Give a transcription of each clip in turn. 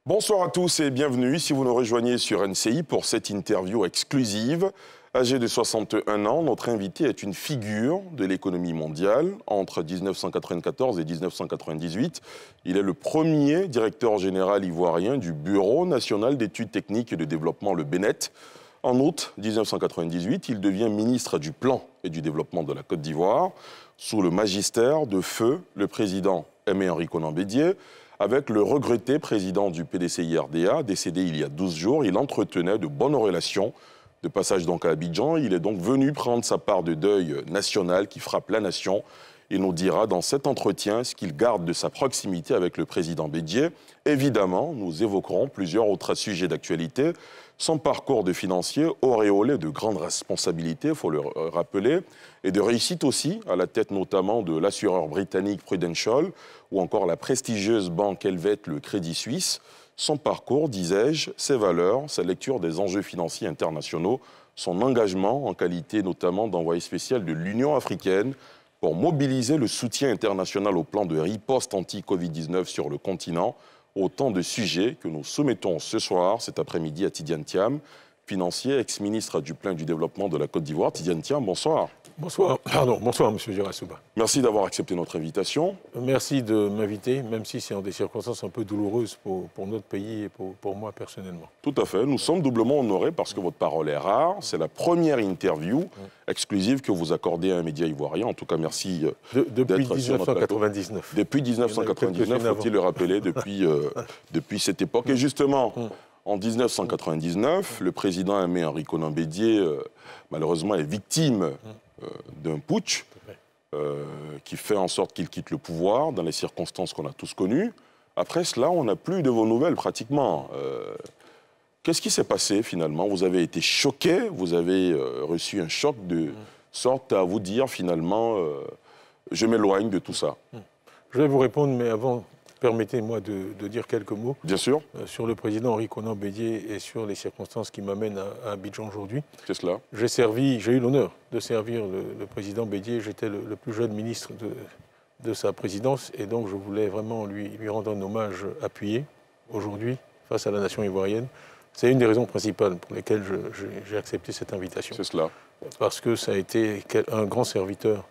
Bonsoir à tous et bienvenue si vous nous rejoignez sur NCI pour cette interview exclusive. Âgé de 61 ans, notre invité est une figure de l'économie mondiale. Entre 1994 et 1998, il est le premier directeur général ivoirien du Bureau national d'études techniques et de développement, le BNET. En août 1998, il devient ministre du Plan et du Développement de la Côte d'Ivoire, sous le magistère de feu le président Aimé-Henri Konan Bédié. Avec le regretté président du PDCI-RDA, décédé il y a 12 jours, il entretenait de bonnes relations. De passage donc à Abidjan, il est donc venu prendre sa part de deuil national qui frappe la nation. Il nous dira dans cet entretien ce qu'il garde de sa proximité avec le président Bédié. Évidemment, nous évoquerons plusieurs autres sujets d'actualité. Son parcours de financier auréolé de grandes responsabilités, il faut le rappeler, et de réussite aussi, à la tête notamment de l'assureur britannique Prudential ou encore la prestigieuse banque helvète, le Crédit Suisse. Son parcours, disais-je, ses valeurs, sa lecture des enjeux financiers internationaux, son engagement en qualité notamment d'envoyé spécial de l'Union africaine pour mobiliser le soutien international au plan de riposte anti-Covid-19 sur le continent. Autant de sujets que nous soumettons ce soir, cet après-midi, à Tidiane Thiam, financier, ex-ministre du Plan et du Développement de la Côte d'Ivoire. Tidiane Thiam, bonsoir. Bonsoir, M. Girassouba. Merci d'avoir accepté notre invitation. Merci de m'inviter, même si c'est en des circonstances un peu douloureuses pour notre pays et pour moi personnellement. Tout à fait. Nous sommes doublement honorés parce que votre parole est rare. C'est la première interview exclusive que vous accordez à un média ivoirien. En tout cas, merci depuis d'être sur notre plateau. 1999. Depuis 1999, faut-il le rappeler, depuis cette époque. Et justement, en 1999, le président Aimé-Henri Konan Bédié, malheureusement, est victime d'un putsch qui fait en sorte qu'il quitte le pouvoir dans les circonstances qu'on a tous connues. Après cela, on n'a plus de vos nouvelles pratiquement. Qu'est-ce qui s'est passé finalement? Vous avez été choqué, vous avez reçu un choc de sorte à vous dire finalement je m'éloigne de tout ça. Je vais vous répondre, mais avant, permettez-moi de dire quelques mots. Bien sûr. Sur le président Henri Konan Bédié et sur les circonstances qui m'amènent à Abidjan aujourd'hui. C'est cela. J'ai eu l'honneur de servir le président Bédié. J'étais le plus jeune ministre de sa présidence et donc je voulais vraiment lui rendre un hommage appuyé aujourd'hui face à la nation ivoirienne. C'est une des raisons principales pour lesquelles j'ai accepté cette invitation. C'est cela. Parce que ça a été un grand serviteur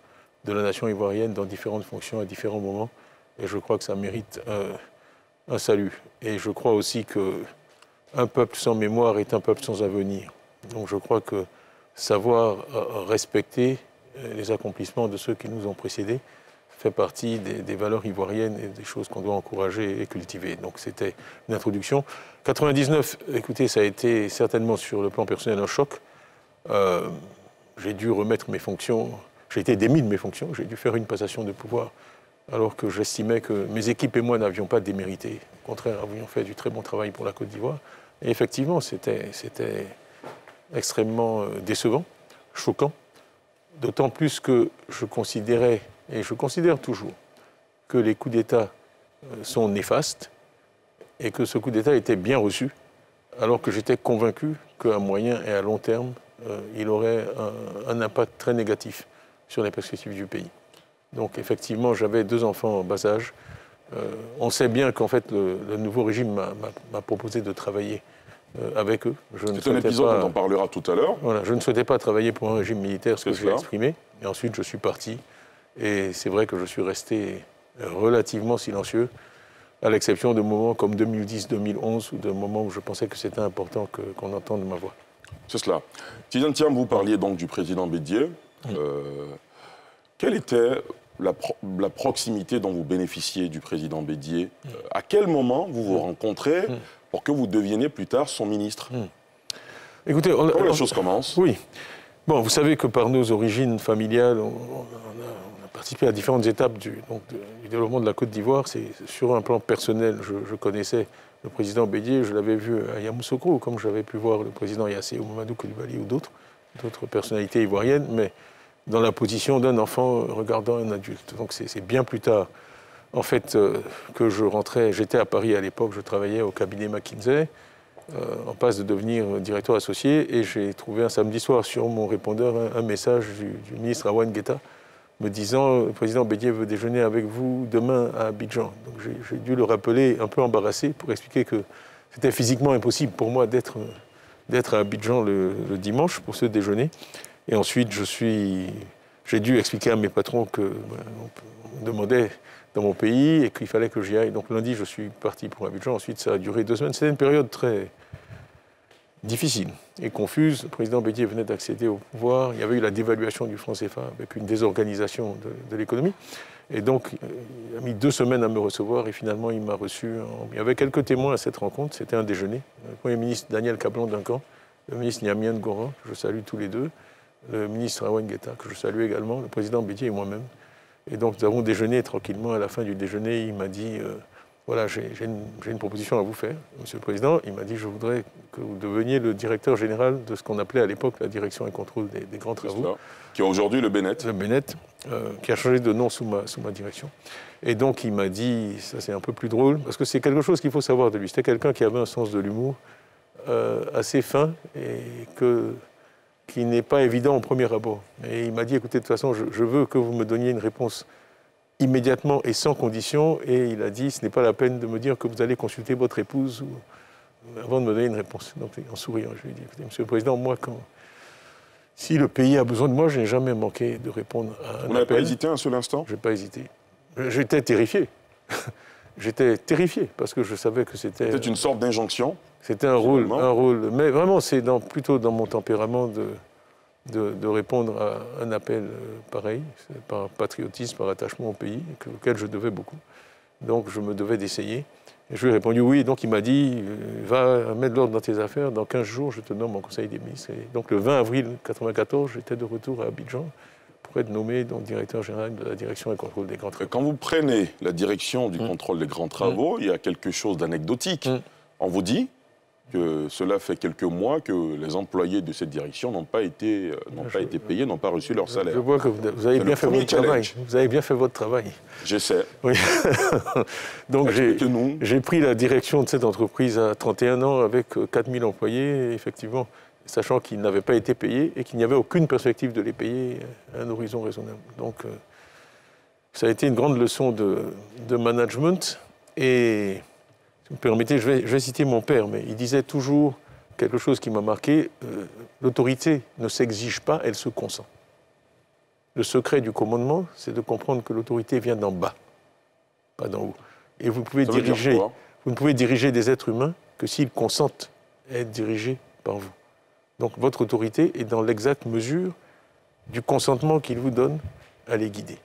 de la nation ivoirienne dans différentes fonctions à différents moments. Et je crois que ça mérite un salut. Et je crois aussi qu'un peuple sans mémoire est un peuple sans avenir. Donc je crois que savoir respecter les accomplissements de ceux qui nous ont précédés fait partie des valeurs ivoiriennes et des choses qu'on doit encourager et cultiver. Donc c'était une introduction. 99, écoutez, ça a été certainement sur le plan personnel un choc. J'ai dû remettre mes fonctions, j'ai été démis de mes fonctions, j'ai dû faire une passation de pouvoir alors que j'estimais que mes équipes et moi n'avions pas démérité. Au contraire, avions fait du très bon travail pour la Côte d'Ivoire. Et effectivement, c'était extrêmement décevant, choquant, d'autant plus que je considérais, et je considère toujours, que les coups d'État sont néfastes et que ce coup d'État était bien reçu, alors que j'étais convaincu qu'à moyen et à long terme, il aurait un impact très négatif sur les perspectives du pays. Donc effectivement, j'avais 2 enfants en bas âge. On sait bien qu'en fait, le nouveau régime m'a proposé de travailler avec eux. C'est un épisode dont on parlera tout à l'heure. Voilà, je ne souhaitais pas travailler pour un régime militaire, ce que j'ai exprimé. Et ensuite, je suis parti. Et c'est vrai que je suis resté relativement silencieux, à l'exception de moments comme 2010-2011, ou de moments où je pensais que c'était important qu'on entende ma voix. C'est cela. Tidiane Thiam, vous parliez donc du président Bédié. Quelle était la proximité dont vous bénéficiez du président Bédié? À quel moment vous vous rencontrez pour que vous deveniez plus tard son ministre? Écoutez, comment la chose commence? Oui. Bon, vous savez que par nos origines familiales, on a participé à différentes étapes du développement de la Côte d'Ivoire. Sur un plan personnel, je connaissais le président Bédié, je l'avais vu à Yamoussoukro, comme j'avais pu voir le président Yassé ou Mamadou Coulibaly ou d'autres personnalités ivoiriennes, mais dans la position d'un enfant regardant un adulte. Donc c'est bien plus tard, en fait, que je rentrais. J'étais à Paris à l'époque, je travaillais au cabinet McKinsey, en passe de devenir directeur associé, et j'ai trouvé un samedi soir sur mon répondeur un message du ministre Awan Guetta me disant « Le président Bédié veut déjeuner avec vous demain à Abidjan ». Donc j'ai dû le rappeler un peu embarrassé pour expliquer que c'était physiquement impossible pour moi d'être à Abidjan le dimanche pour ce déjeuner. Et ensuite, j'ai dû expliquer à mes patrons qu'on me demandait dans mon pays et qu'il fallait que j'y aille. Donc lundi, je suis parti pour Abidjan. Ensuite, ça a duré 2 semaines. C'était une période très difficile et confuse. Le président Bédié venait d'accéder au pouvoir. Il y avait eu la dévaluation du franc CFA avec une désorganisation de l'économie. Et donc, il a mis 2 semaines à me recevoir et finalement, il m'a reçu. Il y avait quelques témoins à cette rencontre. C'était un déjeuner. Le Premier ministre Daniel Kablan-Duncan, le ministre Niamien Goran, que je salue tous les deux, le ministre Awan Guetta, que je salue également, le président Bédié et moi-même. Et donc, nous avons déjeuné tranquillement. À la fin du déjeuner, il m'a dit voilà, j'ai une proposition à vous faire, Monsieur le Président. Il m'a dit je voudrais que vous deveniez le directeur général de ce qu'on appelait à l'époque la direction et contrôle des grands travaux. Qui est aujourd'hui le BNET. Le BNET, qui a changé de nom sous ma direction. Et donc, il m'a dit, ça c'est un peu plus drôle, parce que c'est quelque chose qu'il faut savoir de lui. C'était quelqu'un qui avait un sens de l'humour assez fin et qui n'est pas évident au premier abord. Et il m'a dit, écoutez, de toute façon, je veux que vous me donniez une réponse immédiatement et sans condition. Et il a dit, ce n'est pas la peine de me dire que vous allez consulter votre épouse avant de me donner une réponse. Donc, en souriant, je lui ai dit, écoutez, Monsieur le Président, moi, si le pays a besoin de moi, je n'ai jamais manqué de répondre à un appel. Vous n'avez pas hésité un seul instant? Je n'ai pas hésité. J'étais terrifié. J'étais terrifié parce que je savais que c'était... C'était une sorte d'injonction? C'était un rôle. Mais vraiment, c'est plutôt dans mon tempérament de répondre à un appel pareil, par patriotisme, par attachement au pays, auquel je devais beaucoup. Donc je me devais d'essayer. Et je lui ai répondu oui. Donc il m'a dit va mettre l'ordre dans tes affaires, dans 15 jours, je te nomme en Conseil des ministres. Et donc le 20 avril 1994, j'étais de retour à Abidjan pour être nommé donc, directeur général de la direction et contrôle des grands travaux. Quand vous prenez la direction du contrôle des grands travaux, il y a quelque chose d'anecdotique. On vous dit que cela fait quelques mois que les employés de cette direction n'ont pas été payés, n'ont pas reçu leur salaire. Je vois que vous avez bien fait votre travail. Vous avez bien fait votre travail. J'essaie. Oui. Donc j'ai pris la direction de cette entreprise à 31 ans avec 4000 employés, effectivement, sachant qu'ils n'avaient pas été payés et qu'il n'y avait aucune perspective de les payer à un horizon raisonnable. Donc ça a été une grande leçon de management. Et si vous me permettez, je vais citer mon père, mais il disait toujours quelque chose qui m'a marqué, l'autorité ne s'exige pas, elle se consent. Le secret du commandement, c'est de comprendre que l'autorité vient d'en bas, pas d'en haut. Et vous ne pouvez diriger des êtres humains que s'ils consentent à être dirigés par vous. Donc votre autorité est dans l'exacte mesure du consentement qu'il vous donne à les guider.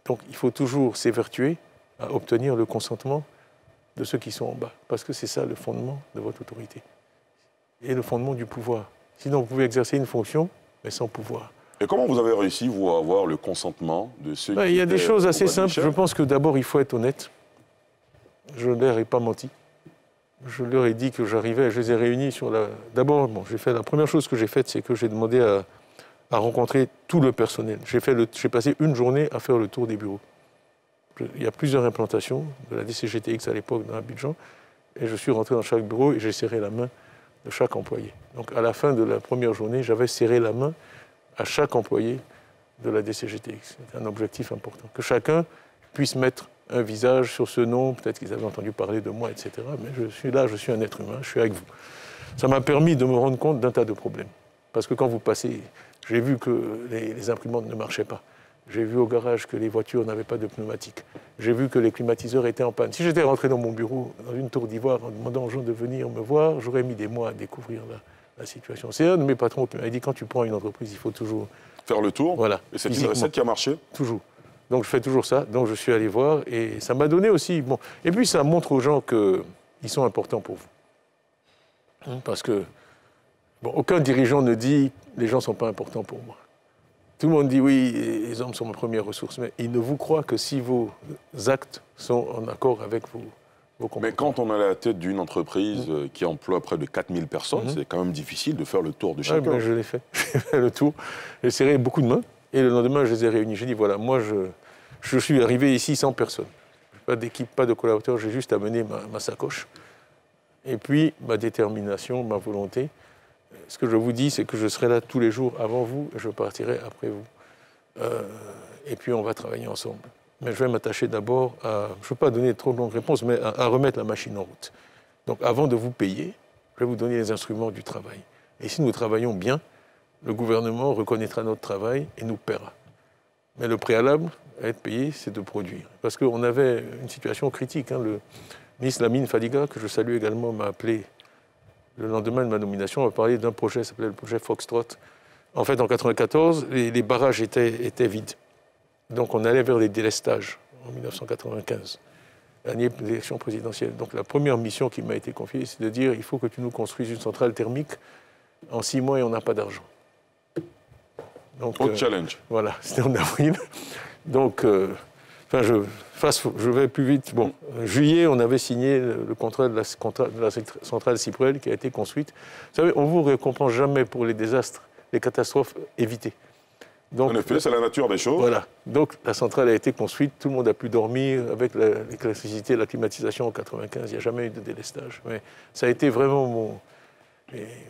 Donc il faut toujours s'évertuer à obtenir le consentement de ceux qui sont en bas, parce que c'est ça le fondement de votre autorité et le fondement du pouvoir. Sinon, vous pouvez exercer une fonction, mais sans pouvoir. Et comment vous avez réussi, vous, à avoir le consentement de ceux qui... Il y a des choses assez simples. Je pense que d'abord, il faut être honnête. Je ne leur ai pas menti. Je leur ai dit que j'arrivais, je les ai réunis sur la... D'abord, la première chose que j'ai faite, c'est que j'ai demandé à rencontrer tout le personnel. J'ai passé une journée à faire le tour des bureaux. Il y a plusieurs implantations de la DCGTX à l'époque dans Abidjan, et je suis rentré dans chaque bureau et j'ai serré la main de chaque employé. Donc à la fin de la première journée, j'avais serré la main à chaque employé de la DCGTX. C'est un objectif important. Que chacun puisse mettre un visage sur ce nom, peut-être qu'ils avaient entendu parler de moi, etc. Mais je suis là, je suis un être humain, je suis avec vous. Ça m'a permis de me rendre compte d'un tas de problèmes. Parce que quand vous passez, j'ai vu que les imprimantes ne marchaient pas. J'ai vu au garage que les voitures n'avaient pas de pneumatique. J'ai vu que les climatiseurs étaient en panne. Si j'étais rentré dans mon bureau, dans une tour d'ivoire, en demandant aux gens de venir me voir, j'aurais mis des mois à découvrir la situation. C'est un de mes patrons qui m'a dit, quand tu prends une entreprise, il faut toujours... faire le tour. Voilà. Et c'est une recette qui a marché? Toujours. Donc je fais toujours ça. Donc je suis allé voir et ça m'a donné aussi... Bon. Et puis ça montre aux gens qu'ils sont importants pour vous. Parce que aucun dirigeant ne dit, les gens ne sont pas importants pour moi. Tout le monde dit oui, les hommes sont ma première ressource, mais ils ne vous croient que si vos actes sont en accord avec vos comportements. Mais quand on est à la tête d'une entreprise qui emploie près de 4000 personnes, c'est quand même difficile de faire le tour de chacun. Je l'ai fait. J'ai fait le tour. J'ai serré beaucoup de mains et le lendemain, je les ai réunis. J'ai dit voilà, moi, je suis arrivé ici sans personne. Pas d'équipe, pas de collaborateurs, j'ai juste amené ma sacoche. Et puis, ma détermination, ma volonté. Ce que je vous dis, c'est que je serai là tous les jours avant vous et je partirai après vous. et puis on va travailler ensemble. Mais je vais m'attacher d'abord à, je ne veux pas donner trop de longues réponses, mais à remettre la machine en route. Donc avant de vous payer, je vais vous donner les instruments du travail. Et si nous travaillons bien, le gouvernement reconnaîtra notre travail et nous paiera. Mais le préalable à être payé, c'est de produire. Parce qu'on avait une situation critique. Le ministre Lamine Fadiga, que je salue également, m'a appelé le lendemain de ma nomination, on va parler d'un projet, ça s'appelait le projet Foxtrot. En fait, en 1994, les barrages étaient vides. Donc on allait vers les délestages en 1995, l'année de l'élection présidentielle. Donc la première mission qui m'a été confiée, c'est de dire il faut que tu nous construises une centrale thermique en 6 mois et on n'a pas d'argent. Autre challenge. Voilà, c'était en avril. Donc, je vais plus vite. Bon, en juillet, on avait signé le contrat de la centrale Cyprel qui a été construite. Vous savez, on ne vous récompense jamais pour les désastres, les catastrophes évitées. Donc, en effet, c'est la nature des choses. Voilà. Donc, la centrale a été construite, tout le monde a pu dormir avec l'électricité, la climatisation en 1995. Il n'y a jamais eu de délestage. Mais ça a été vraiment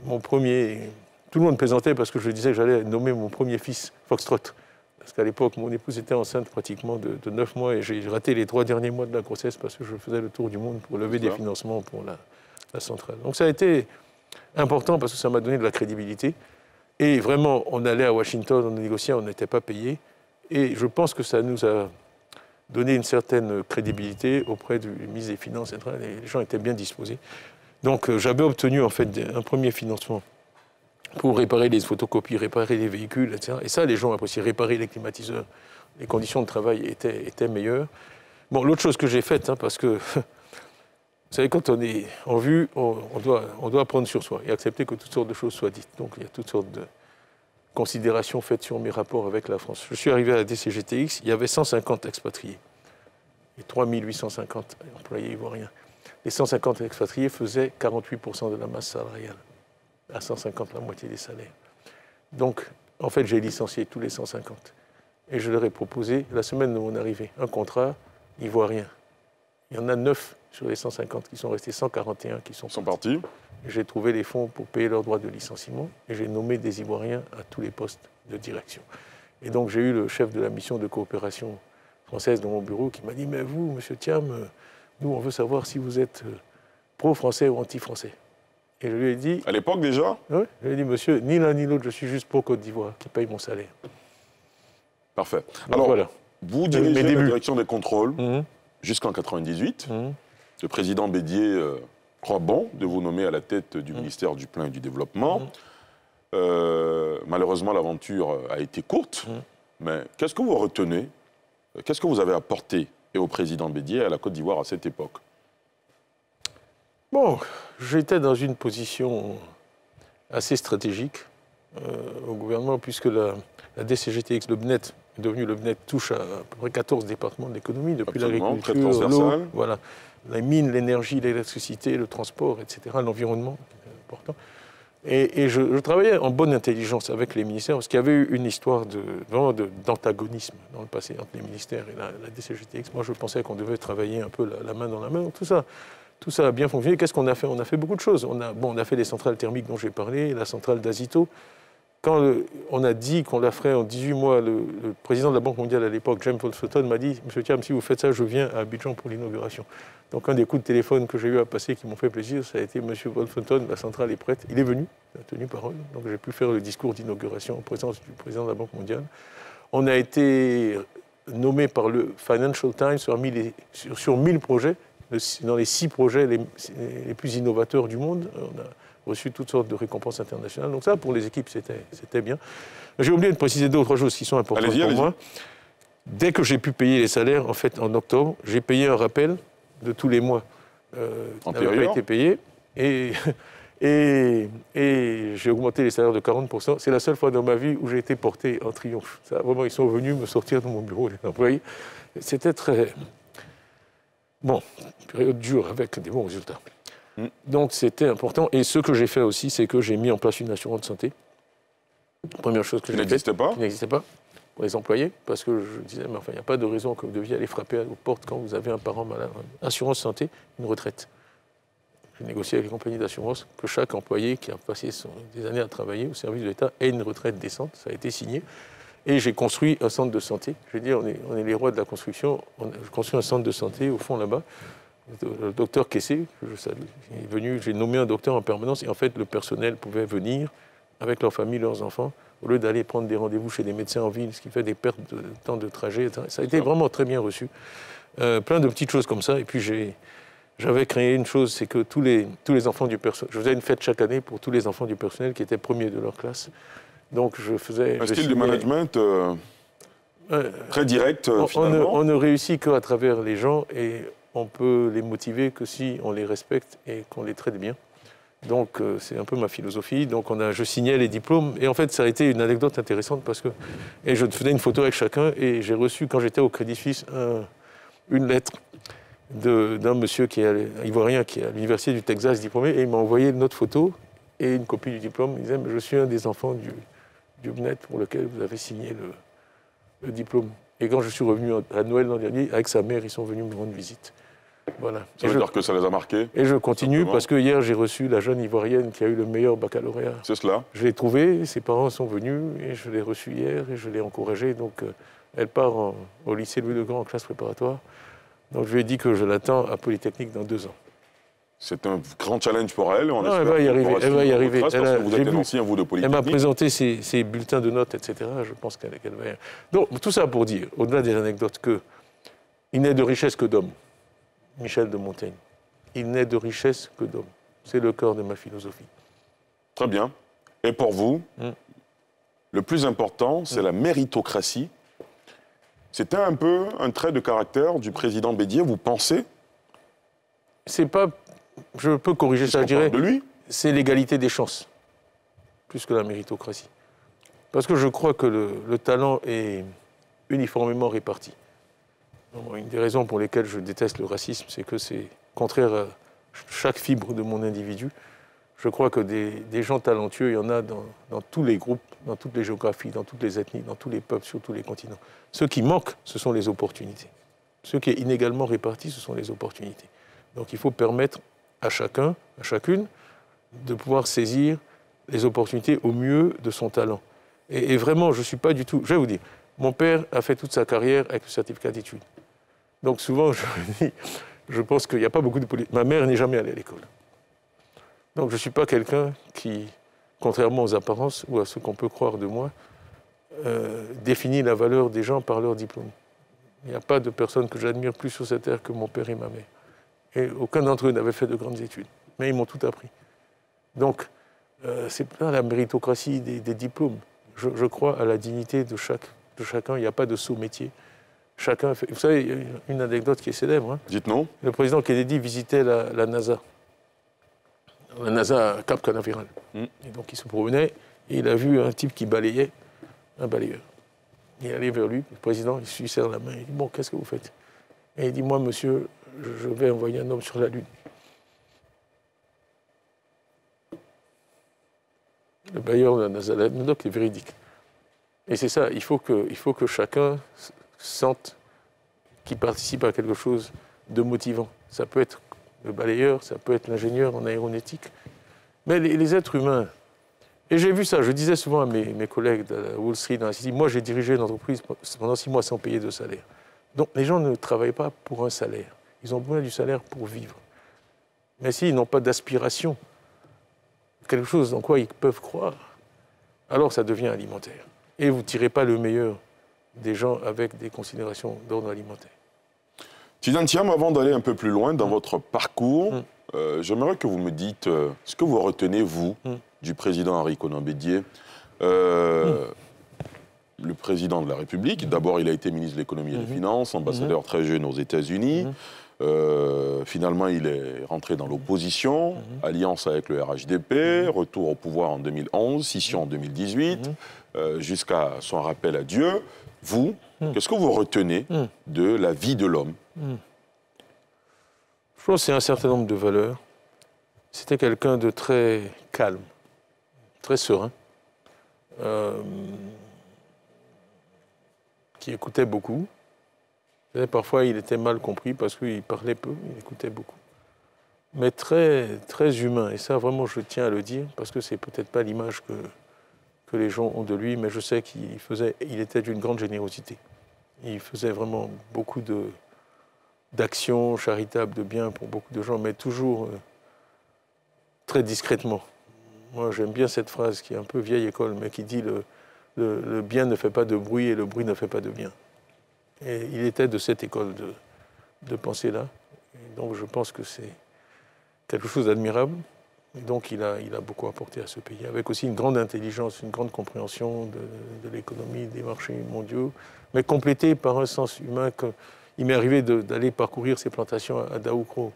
mon premier... Tout le monde plaisantait parce que je disais que j'allais nommer mon premier fils Foxtrot. Parce qu'à l'époque, mon épouse était enceinte pratiquement de 9 mois et j'ai raté les 3 derniers mois de la grossesse parce que je faisais le tour du monde pour lever des financements pour la centrale. Donc ça a été important parce que ça m'a donné de la crédibilité. Et vraiment, on allait à Washington, on négociait, on n'était pas payé. Et je pense que ça nous a donné une certaine crédibilité auprès du ministre des Finances centrales et les gens étaient bien disposés. Donc j'avais obtenu en fait un premier financement pour réparer les photocopies, réparer les véhicules, etc. Et ça, les gens appréciaient, réparer les climatiseurs. Les conditions de travail étaient meilleures. Bon, l'autre chose que j'ai faite, parce que, vous savez, quand on est en vue, on doit prendre sur soi et accepter que toutes sortes de choses soient dites. Donc, il y a toutes sortes de considérations faites sur mes rapports avec la France. Je suis arrivé à la DCGTX, il y avait 150 expatriés et 3850 employés ivoiriens. Les 150 expatriés faisaient 48% de la masse salariale. À 150, la moitié des salaires. Donc, en fait, j'ai licencié tous les 150. Et je leur ai proposé, la semaine de mon arrivée, un contrat ivoirien. Il y en a 9 sur les 150 qui sont restés, 141 qui sont partis. J'ai trouvé les fonds pour payer leurs droits de licenciement et j'ai nommé des Ivoiriens à tous les postes de direction. Et donc, j'ai eu le chef de la mission de coopération française dans mon bureau qui m'a dit « Mais vous, M. Thiam, nous, on veut savoir si vous êtes pro-français ou anti-français. » Et je lui ai dit... À l'époque déjà? Oui, je lui ai dit, monsieur, ni l'un ni l'autre, je suis juste pour Côte d'Ivoire, qui paye mon salaire. Parfait. Donc, alors, voilà. Vous dirigez la direction des contrôles jusqu'en 1998. Le président Bédier croit bon de vous nommer à la tête du ministère du Plan et du Développement. Malheureusement, l'aventure a été courte. Mais qu'est-ce que vous retenez? Qu'est-ce que vous avez apporté au président Bédier et à la Côte d'Ivoire à cette époque? Bon, j'étais dans une position assez stratégique au gouvernement, puisque la DCGTX, le BNET, est devenu le BNET, touche à peu près 14 départements de l'économie, depuis l'agriculture, l'eau, voilà, la mine, l'énergie, l'électricité, le transport, etc., l'environnement, important. Et je travaillais en bonne intelligence avec les ministères, parce qu'il y avait eu une histoire d'antagonisme dans le passé entre les ministères et la DCGTX. Moi, je pensais qu'on devait travailler un peu la main dans la main, tout ça a bien fonctionné. Qu'est-ce qu'on a fait? On a fait beaucoup de choses. On a fait les centrales thermiques dont j'ai parlé, la centrale d'Azito. Quand on a dit qu'on la ferait en 18 mois, le président de la Banque mondiale à l'époque, James Wolfenton, m'a dit « Monsieur Thiam, si vous faites ça, je viens à Abidjan pour l'inauguration ». Donc un des coups de téléphone que j'ai eu à passer qui m'ont fait plaisir, ça a été « Monsieur Wolfenton, la centrale est prête ». Il est venu, il a tenu parole. Donc j'ai pu faire le discours d'inauguration en présence du président de la Banque mondiale. On a été nommé par le Financial Times sur 1000 projets, dans les 6 projets les plus innovateurs du monde. On a reçu toutes sortes de récompenses internationales. Donc ça, pour les équipes, c'était bien. J'ai oublié de préciser 2 ou 3 choses qui sont importantes pour moi. Dès que j'ai pu payer les salaires, en fait, en octobre, j'ai payé un rappel de tous les mois qui n'avaient pas été payés. Et j'ai augmenté les salaires de 40%. C'est la seule fois dans ma vie où j'ai été porté en triomphe. Ça, vraiment, ils sont venus me sortir de mon bureau, les employés. C'était très... Bon, période dure avec des bons résultats. Donc c'était important. Et ce que j'ai fait aussi, c'est que j'ai mis en place une assurance santé. Première chose que j'ai faite. Qui n'existait pas pour les employés. Parce que je disais, mais enfin, il n'y a pas de raison que vous deviez aller frapper aux portes quand vous avez un parent malade. Assurance santé, une retraite. J'ai négocié avec les compagnies d'assurance que chaque employé qui a passé des années à travailler au service de l'État ait une retraite décente. Ça a été signé. Et j'ai construit un centre de santé. Je veux dire, on est les rois de la construction. J'ai construit un centre de santé au fond là-bas. Le docteur Kessé, que je salue, est venu, j'ai nommé un docteur en permanence. Et en fait, le personnel pouvait venir avec leur famille, leurs enfants, au lieu d'aller prendre des rendez-vous chez des médecins en ville, ce qui fait des pertes de temps de trajet. Ça a été vraiment très bien reçu. Plein de petites choses comme ça. Et puis j'avais créé une chose, c'est que tous les enfants du personnel... Je faisais une fête chaque année pour tous les enfants du personnel qui étaient premiers de leur classe. Donc je faisais... Un style de management très direct, finalement. On ne réussit qu'à travers les gens et on peut les motiver que si on les respecte et qu'on les traite bien. Donc c'est un peu ma philosophie. Donc je signais les diplômes et en fait ça a été une anecdote intéressante parce que et je faisais une photo avec chacun et j'ai reçu quand j'étais au Crédit Suisse une lettre d'un monsieur qui est ivoirien qui est à l'université du Texas diplômé et il m'a envoyé notre photo et une copie du diplôme. Il disait je suis un des enfants du BNET pour lequel vous avez signé le diplôme. Et quand je suis revenu à Noël l'an dernier avec sa mère, ils sont venus me rendre visite. Voilà. Ça veut dire que ça les a marqués. Et je continue parce que hier, j'ai reçu la jeune Ivoirienne qui a eu le meilleur baccalauréat. C'est cela. Je l'ai trouvée, ses parents sont venus et je l'ai reçue hier et je l'ai encouragée. Donc, elle part au lycée Louis le Grand en classe préparatoire. Donc, je lui ai dit que je l'attends à Polytechnique dans 2 ans. C'est un grand challenge pour elle. Elle va y arriver. Elle va y arriver. Parce que vous êtes un ancien, vous, de Polytechnique. Elle m'a présenté ses bulletins de notes, etc. Je pense qu'elle va y arriver. Donc, tout ça pour dire, au-delà des anecdotes, qu'il n'est de richesse que d'homme. Michel de Montaigne. Il n'est de richesse que d'homme. C'est le cœur de ma philosophie. Très bien. Et pour vous, le plus important, c'est la méritocratie. C'était un peu un trait de caractère du président Bédier, vous pensez? C'est pas... Je peux corriger ça, je dirais. De lui? C'est l'égalité des chances, plus que la méritocratie. Parce que je crois que le talent est uniformément réparti. Une des raisons pour lesquelles je déteste le racisme, c'est que c'est contraire à chaque fibre de mon individu. Je crois que des gens talentueux, il y en a dans tous les groupes, dans toutes les géographies, dans toutes les ethnies, dans tous les peuples, sur tous les continents. Ce qui manque, ce sont les opportunités. Ce qui est inégalement réparti, ce sont les opportunités. Donc il faut permettre à chacun, à chacune, de pouvoir saisir les opportunités au mieux de son talent. Et vraiment, je ne suis pas du tout... Je vais vous dire, mon père a fait toute sa carrière avec le certificat d'études. Donc souvent, je pense qu'il n'y a pas beaucoup de politique. Ma mère n'est jamais allée à l'école. Donc je ne suis pas quelqu'un qui, contrairement aux apparences ou à ce qu'on peut croire de moi, définit la valeur des gens par leur diplôme. Il n'y a pas de personne que j'admire plus sur cette terre que mon père et ma mère. Et aucun d'entre eux n'avait fait de grandes études. Mais ils m'ont tout appris. Donc, c'est pas la méritocratie des diplômes. Je crois à la dignité de chacun. Il n'y a pas de sous-métier. Chacun fait... Vous savez, il y a une anecdote qui est célèbre. Dites-nous. Le président Kennedy visitait la NASA. La NASA à Cap Canaveral. Et donc, il se promenait et il a vu un type qui balayait, un balayeur. Il est allé vers lui, le président, il lui serre la main. Il dit, bon, qu'est-ce que vous faites? Et il dit, moi, monsieur, je vais envoyer un homme sur la Lune. Le bailleur de la NASA, l'anecdote est véridique. Et c'est ça, il faut que chacun sente qu'il participe à quelque chose de motivant. Ça peut être le balayeur, ça peut être l'ingénieur en aéronautique. Mais les êtres humains, et j'ai vu ça, je disais souvent à mes collègues de la Wall Street, dans la City, moi j'ai dirigé une entreprise pendant 6 mois sans payer de salaire. Donc les gens ne travaillent pas pour un salaire. Ils ont besoin du salaire pour vivre. Mais s'ils n'ont pas d'aspiration, quelque chose en quoi ils peuvent croire, alors ça devient alimentaire. Et vous ne tirez pas le meilleur des gens avec des considérations d'ordre alimentaire. Tidjane Thiam, avant d'aller un peu plus loin dans votre parcours, j'aimerais que vous me dites ce que vous retenez, vous, du président Henri Konan Bédier. Le président de la République, d'abord il a été ministre de l'économie et des finances, ambassadeur très jeune aux États-Unis. Finalement, il est rentré dans l'opposition, alliance avec le RHDP, retour au pouvoir en 2011, scission en 2018, jusqu'à son rappel à Dieu. Vous, qu'est-ce que vous retenez de la vie de l'homme? Je pense que c'est un certain nombre de valeurs. C'était quelqu'un de très calme, très serein, qui écoutait beaucoup. Et parfois, il était mal compris parce qu'il parlait peu, il écoutait beaucoup. Mais très, très humain. Et ça, vraiment, je tiens à le dire, parce que c'est peut-être pas l'image que que les gens ont de lui, mais je sais qu'il était d'une grande générosité. Il faisait vraiment beaucoup d'actions charitables, de bien pour beaucoup de gens, mais toujours très discrètement. Moi, j'aime bien cette phrase qui est un peu vieille école, mais qui dit le bien ne fait pas de bruit et le bruit ne fait pas de bien. Et il était de cette école de pensée-là. Donc je pense que c'est quelque chose d'admirable. Et donc il a beaucoup apporté à ce pays, avec aussi une grande intelligence, une grande compréhension de l'économie, des marchés mondiaux, mais complété par un sens humain. Il m'est arrivé d'aller parcourir ces plantations à Daoukro.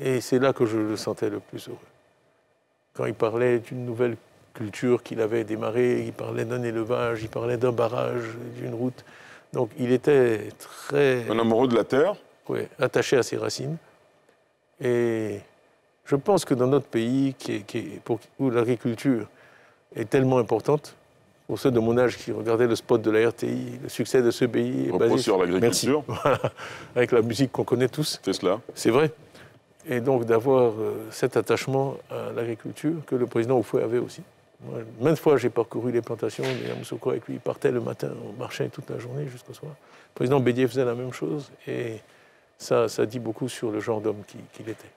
Et c'est là que je le sentais le plus heureux. Quand il parlait d'une nouvelle culture qu'il avait démarrée, il parlait d'un élevage, il parlait d'un barrage, d'une route. Donc il était très... Un amoureux de la terre? Oui, attaché à ses racines. Et je pense que dans notre pays, où l'agriculture est tellement importante, pour ceux de mon âge qui regardaient le spot de la RTI, le succès de ce pays est basé sur l'agriculture. Voilà, avec la musique qu'on connaît tous. C'est cela. C'est vrai. Et donc d'avoir cet attachement à l'agriculture que le président Houphouët avait aussi. Moi, maintes fois, j'ai parcouru les plantations de Yamoussoukro avec lui. Il partait le matin, on marchait toute la journée jusqu'au soir. Le président Bédier faisait la même chose. Et ça dit beaucoup sur le genre d'homme qu'il était.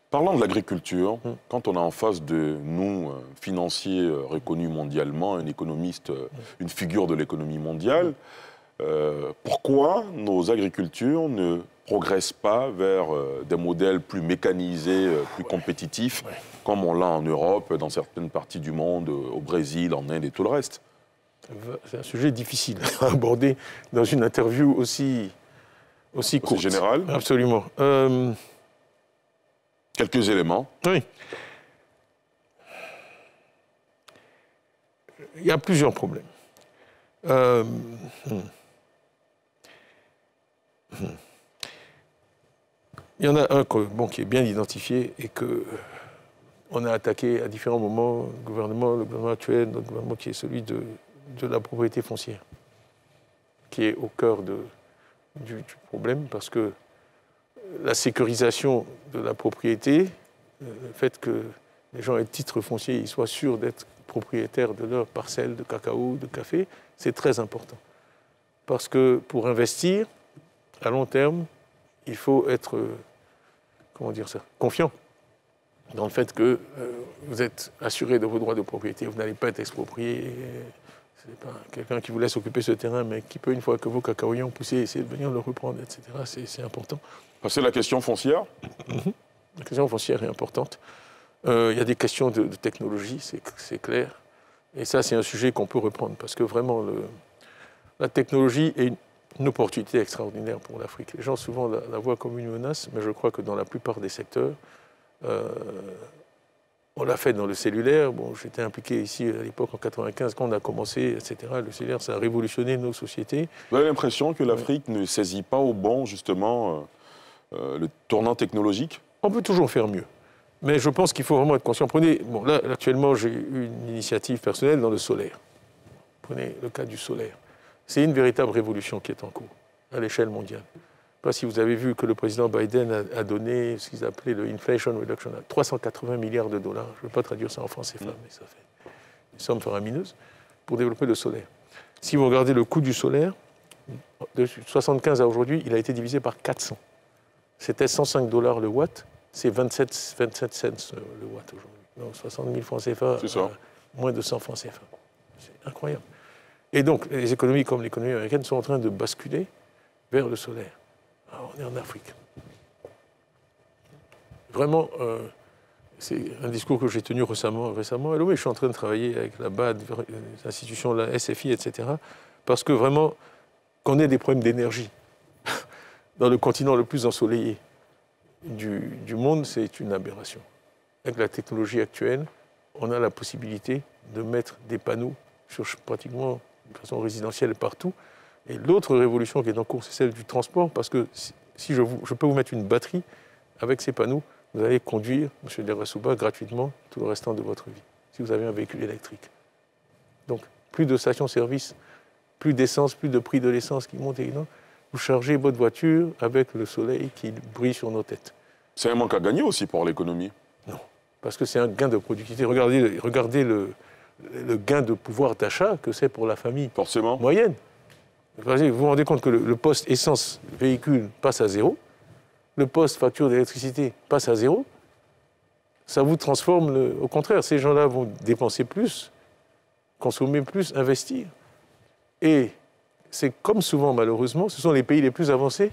Parlant de l'agriculture, quand on a en face de nous un financier reconnu mondialement, un économiste, une figure de l'économie mondiale, pourquoi nos agricultures ne progressent pas vers des modèles plus mécanisés, plus compétitifs, comme on l'a en Europe, dans certaines parties du monde, au Brésil, en Inde et tout le reste? C'est un sujet difficile à aborder dans une interview aussi courte. C'est général? Absolument. Quelques éléments. Oui. Il y a plusieurs problèmes. Il y en a un qui est bien identifié et qu'on a attaqué à différents moments, le gouvernement actuel, notre gouvernement qui est celui de la propriété foncière, qui est au cœur du problème, parce que la sécurisation de la propriété, le fait que les gens aient titre foncier, ils soient sûrs d'être propriétaires de leurs parcelles de cacao, de café, c'est très important. Parce que pour investir, à long terme, il faut être, confiant dans le fait que vous êtes assuré de vos droits de propriété, vous n'allez pas être exproprié. C'est pas quelqu'un qui vous laisse occuper ce terrain, mais qui peut, une fois que vos cacaoyers ont poussé, essayer de venir le reprendre, etc. C'est important. C'est la question foncière? La question foncière est importante. Il y a des questions de technologie, c'est clair. Et ça, c'est un sujet qu'on peut reprendre, parce que vraiment, la technologie est une opportunité extraordinaire pour l'Afrique. Les gens, souvent, la voient comme une menace, mais je crois que dans la plupart des secteurs, on l'a fait dans le cellulaire. Bon, j'étais impliqué ici à l'époque, en 1995, quand on a commencé, etc. Le cellulaire, ça a révolutionné nos sociétés. Vous avez l'impression que l'Afrique ne saisit pas au bon, justement, le tournant technologique? On peut toujours faire mieux. Mais je pense qu'il faut vraiment être conscient. Là, actuellement, j'ai eu une initiative personnelle dans le solaire. Prenez le cas du solaire. C'est une véritable révolution qui est en cours, à l'échelle mondiale. Je ne sais pas si vous avez vu que le président Biden a donné ce qu'ils appelaient le Inflation Reduction Act, 380 milliards de dollars. Je ne vais pas traduire ça en francs CFA, mais ça fait une somme faramineuse pour développer le solaire. Si vous regardez le coût du solaire, de 1975 à aujourd'hui, il a été divisé par 400. C'était 105 $ le watt, c'est 27 cents le watt aujourd'hui. Donc 60 000 francs CFA, moins de 100 francs CFA. C'est incroyable. Et donc, les économies comme l'économie américaine sont en train de basculer vers le solaire. Alors, on est en Afrique. Vraiment, c'est un discours que j'ai tenu récemment à Lomé. Je suis en train de travailler avec la BAD, les institutions, la SFI, etc. Parce que vraiment, qu'on ait des problèmes d'énergie dans le continent le plus ensoleillé du monde, c'est une aberration. Avec la technologie actuelle, on a la possibilité de mettre des panneaux sur pratiquement de façon résidentielle partout. Et l'autre révolution qui est en cours, c'est celle du transport, parce que si je peux vous mettre une batterie avec ces panneaux, vous allez conduire, M. Derassouba, gratuitement tout le restant de votre vie, si vous avez un véhicule électrique. Donc, plus de stations-service, plus d'essence, plus de prix de l'essence qui monte et qui monte. Vous chargez votre voiture avec le soleil qui brille sur nos têtes. C'est un manque à gagner aussi pour l'économie? Non, parce que c'est un gain de productivité. Regardez le gain de pouvoir d'achat que c'est pour la famille Forcément. moyenne. Vous vous rendez compte que le poste essence véhicule passe à zéro, le poste facture d'électricité passe à zéro, ça vous transforme, au contraire, ces gens-là vont dépenser plus, consommer plus, investir. Et c'est comme souvent, malheureusement, ce sont les pays les plus avancés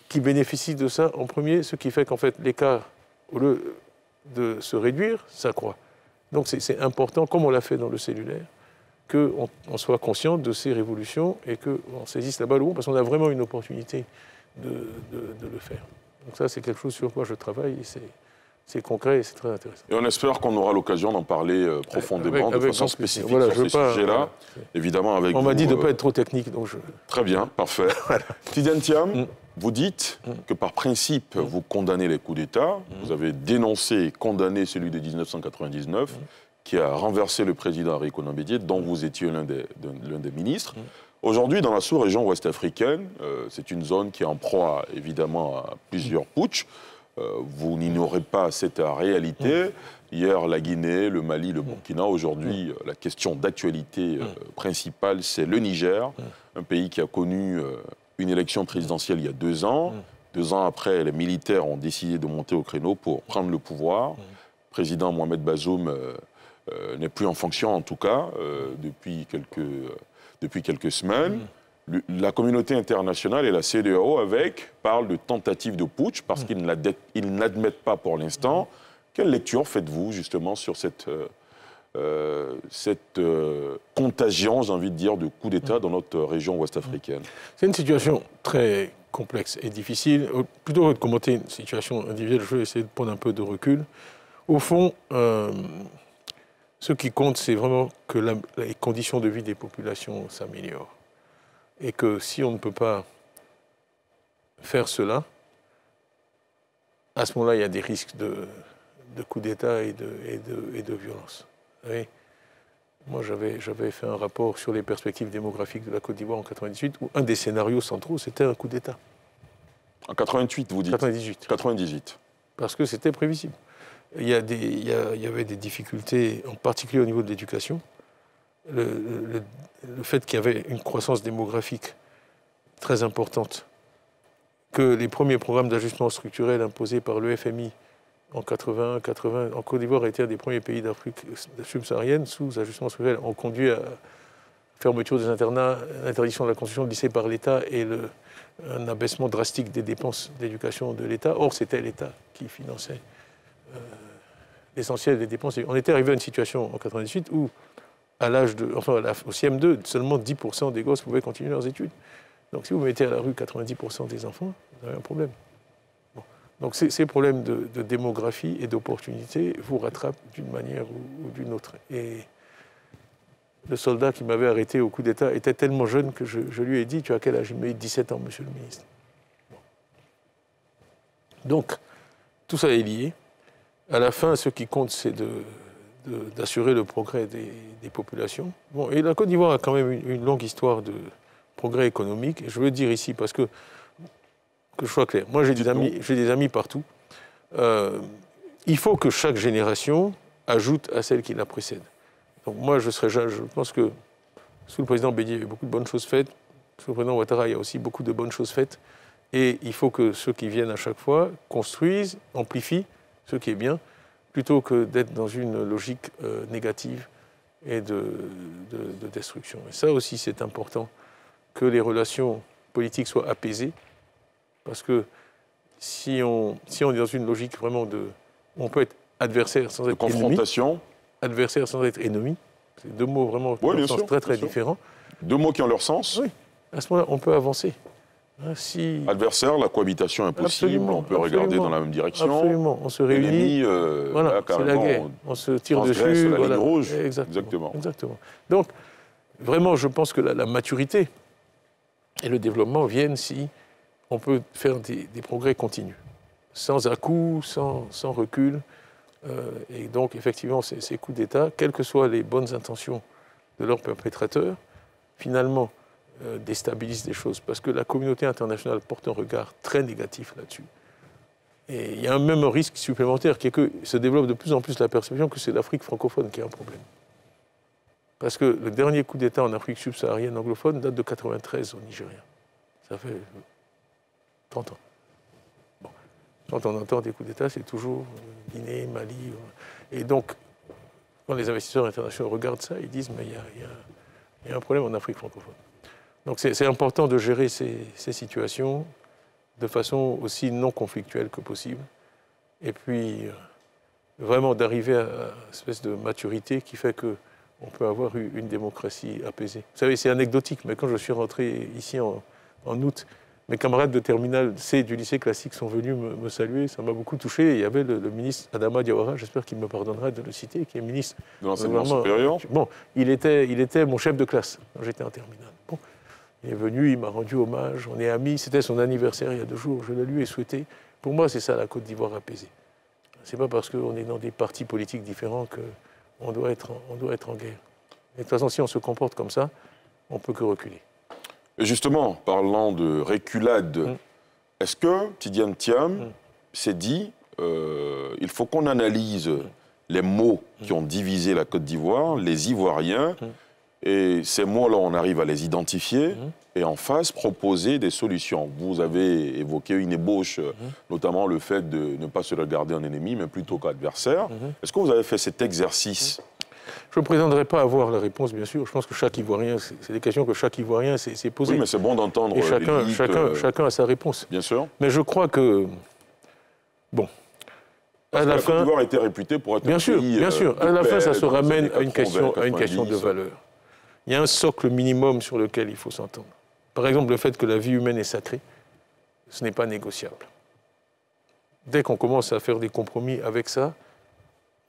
qui bénéficient de ça en premier, ce qui fait qu'en fait, l'écart, au lieu de se réduire, s'accroît. Donc c'est important, comme on l'a fait dans le cellulaire, qu'on soit conscient de ces révolutions et qu'on saisisse la balle au bon, parce qu'on a vraiment une opportunité de le faire. Donc ça, c'est quelque chose sur quoi je travaille, et c'est concret et c'est très intéressant. Et on espère qu'on aura l'occasion d'en parler profondément, de façon spécifique sur ces sujets-là. Voilà. Évidemment, avec on m'a dit de ne pas être trop technique, donc je... Très bien, parfait. Voilà. Tidjane Thiam, vous dites que par principe, vous condamnez les coups d'État. Vous avez dénoncé et condamné celui de 1999, qui a renversé le président Henri Konan Bédié, dont vous étiez l'un des ministres. Aujourd'hui, dans la sous-région ouest-africaine, c'est une zone qui est en proie, évidemment, à plusieurs putschs. Vous n'ignorez pas cette réalité. Hier, la Guinée, le Mali, le Burkina. Aujourd'hui, la question d'actualité principale, c'est le Niger, un pays qui a connu une élection présidentielle il y a 2 ans. 2 ans après, les militaires ont décidé de monter au créneau pour prendre le pouvoir. Le président Mohamed Bazoum n'est plus en fonction, en tout cas, depuis quelques semaines. La communauté internationale et la CEDEAO parlent de tentative de putsch parce qu'ils n'admettent pas pour l'instant. Quelle lecture faites-vous justement sur cette contagion, j'ai envie de dire, de coups d'État dans notre région ouest-africaine? C'est une situation très complexe et difficile. Plutôt que de commenter une situation individuelle, je vais essayer de prendre un peu de recul. Au fond, ce qui compte, c'est vraiment que les conditions de vie des populations s'améliorent. Et que si on ne peut pas faire cela, à ce moment-là, il y a des risques de coups d'État et de violence. Vous savez, moi, j'avais fait un rapport sur les perspectives démographiques de la Côte d'Ivoire en 1998, où un des scénarios centraux, c'était un coup d'État. En 88, vous dites? 98. 98. Parce que c'était prévisible. Il y avait des difficultés, en particulier au niveau de l'éducation. Le fait qu'il y avait une croissance démographique très importante, que les premiers programmes d'ajustement structurel imposés par le FMI en 80, en Côte d'Ivoire était un des premiers pays d'Afrique subsaharienne sous ajustement structurel, ont conduit à fermeture des internats, l'interdiction de la construction de lycées par l'État et un abaissement drastique des dépenses d'éducation de l'État. Or, c'était l'État qui finançait l'essentiel des dépenses. On était arrivé à une situation en 1998 où au CM2, seulement 10% des gosses pouvaient continuer leurs études. Donc si vous mettez à la rue 90% des enfants, vous avez un problème. Bon. Donc ces problèmes de démographie et d'opportunité vous rattrapent d'une manière ou d'une autre. Et le soldat qui m'avait arrêté au coup d'État était tellement jeune que je lui ai dit « Tu as quel âge ?» Il m'a dit « 17 ans, monsieur le ministre. » Bon. Donc, tout ça est lié. À la fin, ce qui compte, c'est d'assurer le progrès des populations. Bon, et la Côte d'Ivoire a quand même une longue histoire de progrès économique. Et je veux le dire ici parce que je sois clair. Moi, j'ai des amis partout. Il faut que chaque génération ajoute à celle qui la précède. Donc moi, je pense que sous le président Bédié, il y a eu beaucoup de bonnes choses faites. Sous le président Ouattara, il y a aussi beaucoup de bonnes choses faites. Et il faut que ceux qui viennent à chaque fois construisent, amplifient ce qui est bien, plutôt que d'être dans une logique négative et de destruction. Et ça aussi, c'est important, que les relations politiques soient apaisées, parce que si on est dans une logique vraiment on peut être adversaire sans être confrontation. Ennemi, adversaire sans être ennemi, c'est 2 mots vraiment dans sens très différents. 2 mots qui ont leur sens. Oui, à ce moment-là, on peut avancer. Adversaire, la cohabitation impossible, on peut regarder dans la même direction. Absolument, on se réunit, voilà, c'est la guerre, on se tire dessus. La ligne rouge. Exactement. Donc, vraiment, je pense que la maturité et le développement viennent si on peut faire des progrès continus, sans à-coups, sans recul. Et donc, effectivement, ces coups d'État, quelles que soient les bonnes intentions de leurs perpétrateurs, finalement, déstabilisent les choses, parce que la communauté internationale porte un regard très négatif là-dessus. Et il y a même un risque supplémentaire qui est que se développe de plus en plus la perception que c'est l'Afrique francophone qui a un problème. Parce que le dernier coup d'État en Afrique subsaharienne anglophone date de 1993 au Nigeria. Ça fait 30 ans. Bon. Quand on entend des coups d'État, c'est toujours Guinée, Mali. Et donc, quand les investisseurs internationaux regardent ça, ils disent mais il y a un problème en Afrique francophone. Donc c'est important de gérer ces situations de façon aussi non conflictuelle que possible. Et puis, vraiment d'arriver à une espèce de maturité qui fait qu'on peut avoir une démocratie apaisée. Vous savez, c'est anecdotique, mais quand je suis rentré ici en août, mes camarades de terminale C du lycée classique sont venus me saluer, ça m'a beaucoup touché. Il y avait le ministre Adama Diawara, j'espère qu'il me pardonnera de le citer, qui est ministre de l'enseignement supérieur. Bon, il était mon chef de classe quand j'étais en terminale. Bon, il est venu, il m'a rendu hommage, on est amis, c'était son anniversaire il y a 2 jours, je le lui ai souhaité. Pour moi, c'est ça la Côte d'Ivoire apaisée. C'est pas parce qu'on est dans des partis politiques différents qu'on doit être en guerre. Et de toute façon, si on se comporte comme ça, on ne peut que reculer. Et justement, parlant de reculade, est-ce que Tidiane Thiam s'est dit il faut qu'on analyse les mots qui ont divisé la Côte d'Ivoire, les Ivoiriens, et ces mots-là, on arrive à les identifier et en face, proposer des solutions. Vous avez évoqué une ébauche, notamment le fait de ne pas se regarder en ennemi, mais plutôt qu'adversaire. Est-ce que vous avez fait cet exercice? Je ne prétendrai pas avoir la réponse, bien sûr. Je pense que chaque Ivoirien, c'est des questions que chaque Ivoirien s'est posées. Oui, mais c'est bon d'entendre. Et chacun a sa réponse. Bien sûr. Mais je crois que, bon, à la fin, la Côte d'Ivoire a été réputée pour être bien sûr, bien sûr. À la fin, ça se ramène à une question de valeur. Il y a un socle minimum sur lequel il faut s'entendre. Par exemple, le fait que la vie humaine est sacrée, ce n'est pas négociable. Dès qu'on commence à faire des compromis avec ça,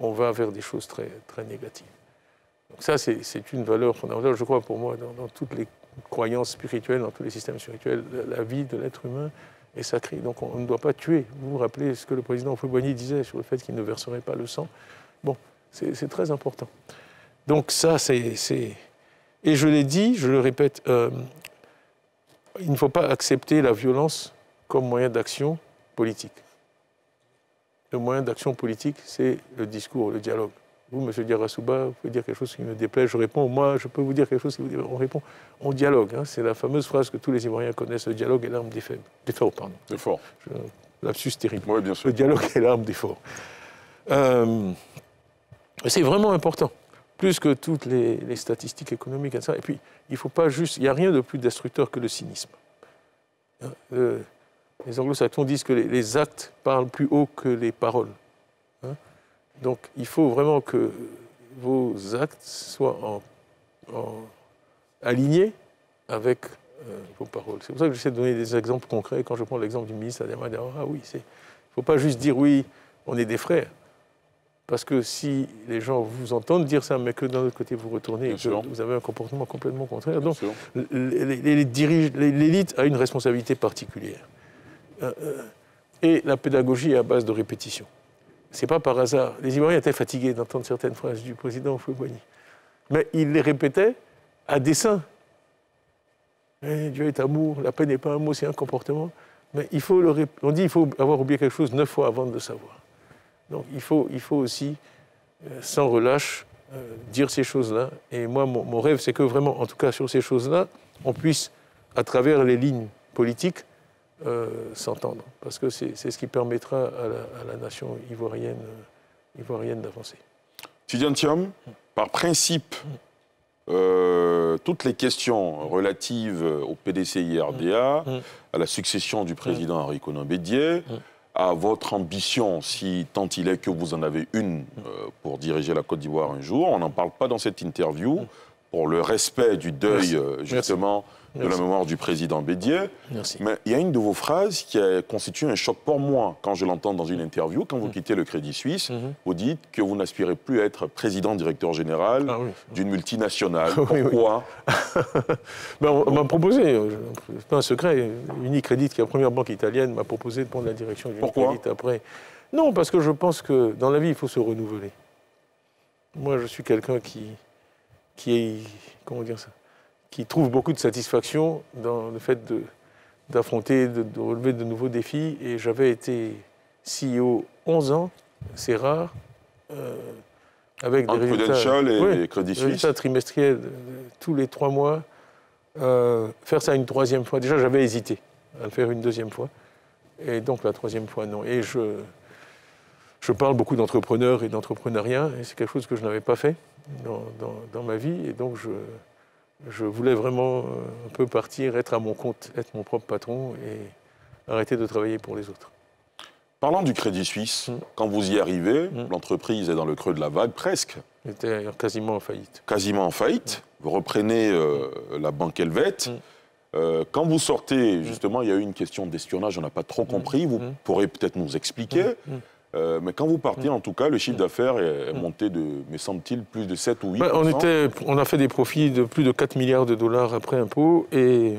on va vers des choses très, très négatives. Donc ça, c'est une valeur fondamentale, je crois, pour moi, dans toutes les croyances spirituelles, dans tous les systèmes spirituels. La vie de l'être humain est sacrée. Donc on ne doit pas tuer. Vous vous rappelez ce que le président Houphouët-Boigny disait sur le fait qu'il ne verserait pas le sang. Bon, c'est très important. Donc ça, c'est... Et je l'ai dit, je le répète, il ne faut pas accepter la violence comme moyen d'action politique. Le moyen d'action politique, c'est le discours, le dialogue. Vous, M. Diarra-Souba, vous pouvez dire quelque chose qui me déplaît, je réponds. Moi, je peux vous dire quelque chose qui vous déplaît, on répond. On dialogue. Hein. C'est la fameuse phrase que tous les Ivoiriens connaissent, le dialogue est l'arme des faibles. Des forts, pardon. Des forts. Lapsus terrible. Oui, bien sûr. Le dialogue est l'arme des forts. C'est vraiment important. Plus que toutes les statistiques économiques, etc. Et puis, il faut pas juste... Il n'y a rien de plus destructeur que le cynisme. Les anglo-saxons disent que les actes parlent plus haut que les paroles. Donc, il faut vraiment que vos actes soient alignés avec vos paroles. C'est pour ça que j'essaie de donner des exemples concrets. Quand je prends l'exemple du ministre Adama Diawara, oui, il ne faut pas juste dire, oui, on est des frères. Parce que si les gens vous entendent dire ça, mais que d'un autre côté vous retournez et que vous avez un comportement complètement contraire, donc l'élite a une responsabilité particulière. Et la pédagogie est à base de répétition. Ce n'est pas par hasard. Les Ivoiriens étaient fatigués d'entendre certaines phrases du président Houphouët-Boigny. Mais il les répétait à dessein. Dieu est amour, la paix n'est pas un mot, c'est un comportement. Mais on dit qu'il faut avoir oublié quelque chose 9 fois avant de le savoir. Donc il faut aussi, sans relâche, dire ces choses-là. Et moi, mon rêve, c'est que vraiment, en tout cas sur ces choses-là, on puisse, à travers les lignes politiques, s'entendre. Parce que c'est ce qui permettra à la nation ivoirienne d'avancer. Tidiane Thiam, par principe, toutes les questions relatives au PDCI-RDA, à la succession du président Henri Konan Bédié, à votre ambition, si tant il est que vous en avez une pour diriger la Côte d'Ivoire un jour. On n'en parle pas dans cette interview pour le respect du deuil, justement, de la mémoire du président Bédié. Merci. Mais il y a une de vos phrases qui a constitué un choc pour moi quand je l'entends dans une interview. Quand vous quittez le Crédit Suisse, vous dites que vous n'aspirez plus à être président-directeur général d'une multinationale. Pourquoi? On m'a proposé, c'est pas un secret, Unicredit, qui est la première banque italienne, m'a proposé de prendre la direction d'Unicredit après. Non, parce que je pense que dans la vie, il faut se renouveler. Moi, je suis quelqu'un qui comment dire ça, qui trouve beaucoup de satisfaction dans le fait d'affronter, de relever de nouveaux défis. Et j'avais été CEO 11 ans, c'est rare. avec des entre résultats, Prudential et Crédit Suisse. Résultats trimestriels tous les 3 mois. Faire ça une 3e fois, déjà j'avais hésité à le faire une 2e fois. Et donc la 3e fois, non. Et je parle beaucoup d'entrepreneurs et d'entrepreneuriat, et c'est quelque chose que je n'avais pas fait dans ma vie. Et donc je voulais vraiment un peu partir, être à mon compte, être mon propre patron et arrêter de travailler pour les autres. Parlant du Crédit Suisse, quand vous y arrivez, l'entreprise est dans le creux de la vague, presque. Elle était quasiment en faillite. Quasiment en faillite. Vous reprenez la banque helvète. Quand vous sortez, justement, il y a eu une question d'espionnage, on n'a pas trop compris. Vous pourrez peut-être nous expliquer. Mais quand vous partez, en tout cas, le chiffre d'affaires est monté de, me semble-t-il, plus de 7 ou 8%. On a fait des profits de plus de 4 milliards de dollars après impôt. Et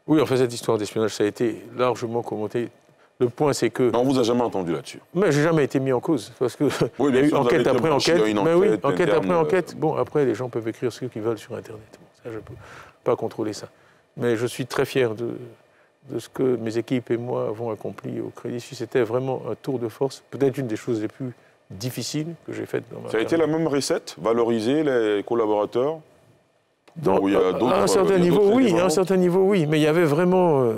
oui, en fait, cette histoire d'espionnage, ça a été largement commenté. Le point, c'est que... Mais on ne vous a jamais entendu là-dessus. Mais je n'ai jamais été mis en cause. Parce qu'il oui, y a eu enquête après enquête. Mais oui, enquête après enquête. Bon, après, les gens peuvent écrire ce qu'ils veulent sur Internet. Bon, ça, je ne peux pas contrôler ça. Mais je suis très fier de ce que mes équipes et moi avons accompli au Crédit Suisse. C'était vraiment un tour de force. Peut-être une des choses les plus difficiles que j'ai faites dans ma carrière. Ça a été la même recette? Valoriser les collaborateurs? À un certain niveau, oui. À un certain niveau, oui. Mais il y avait vraiment...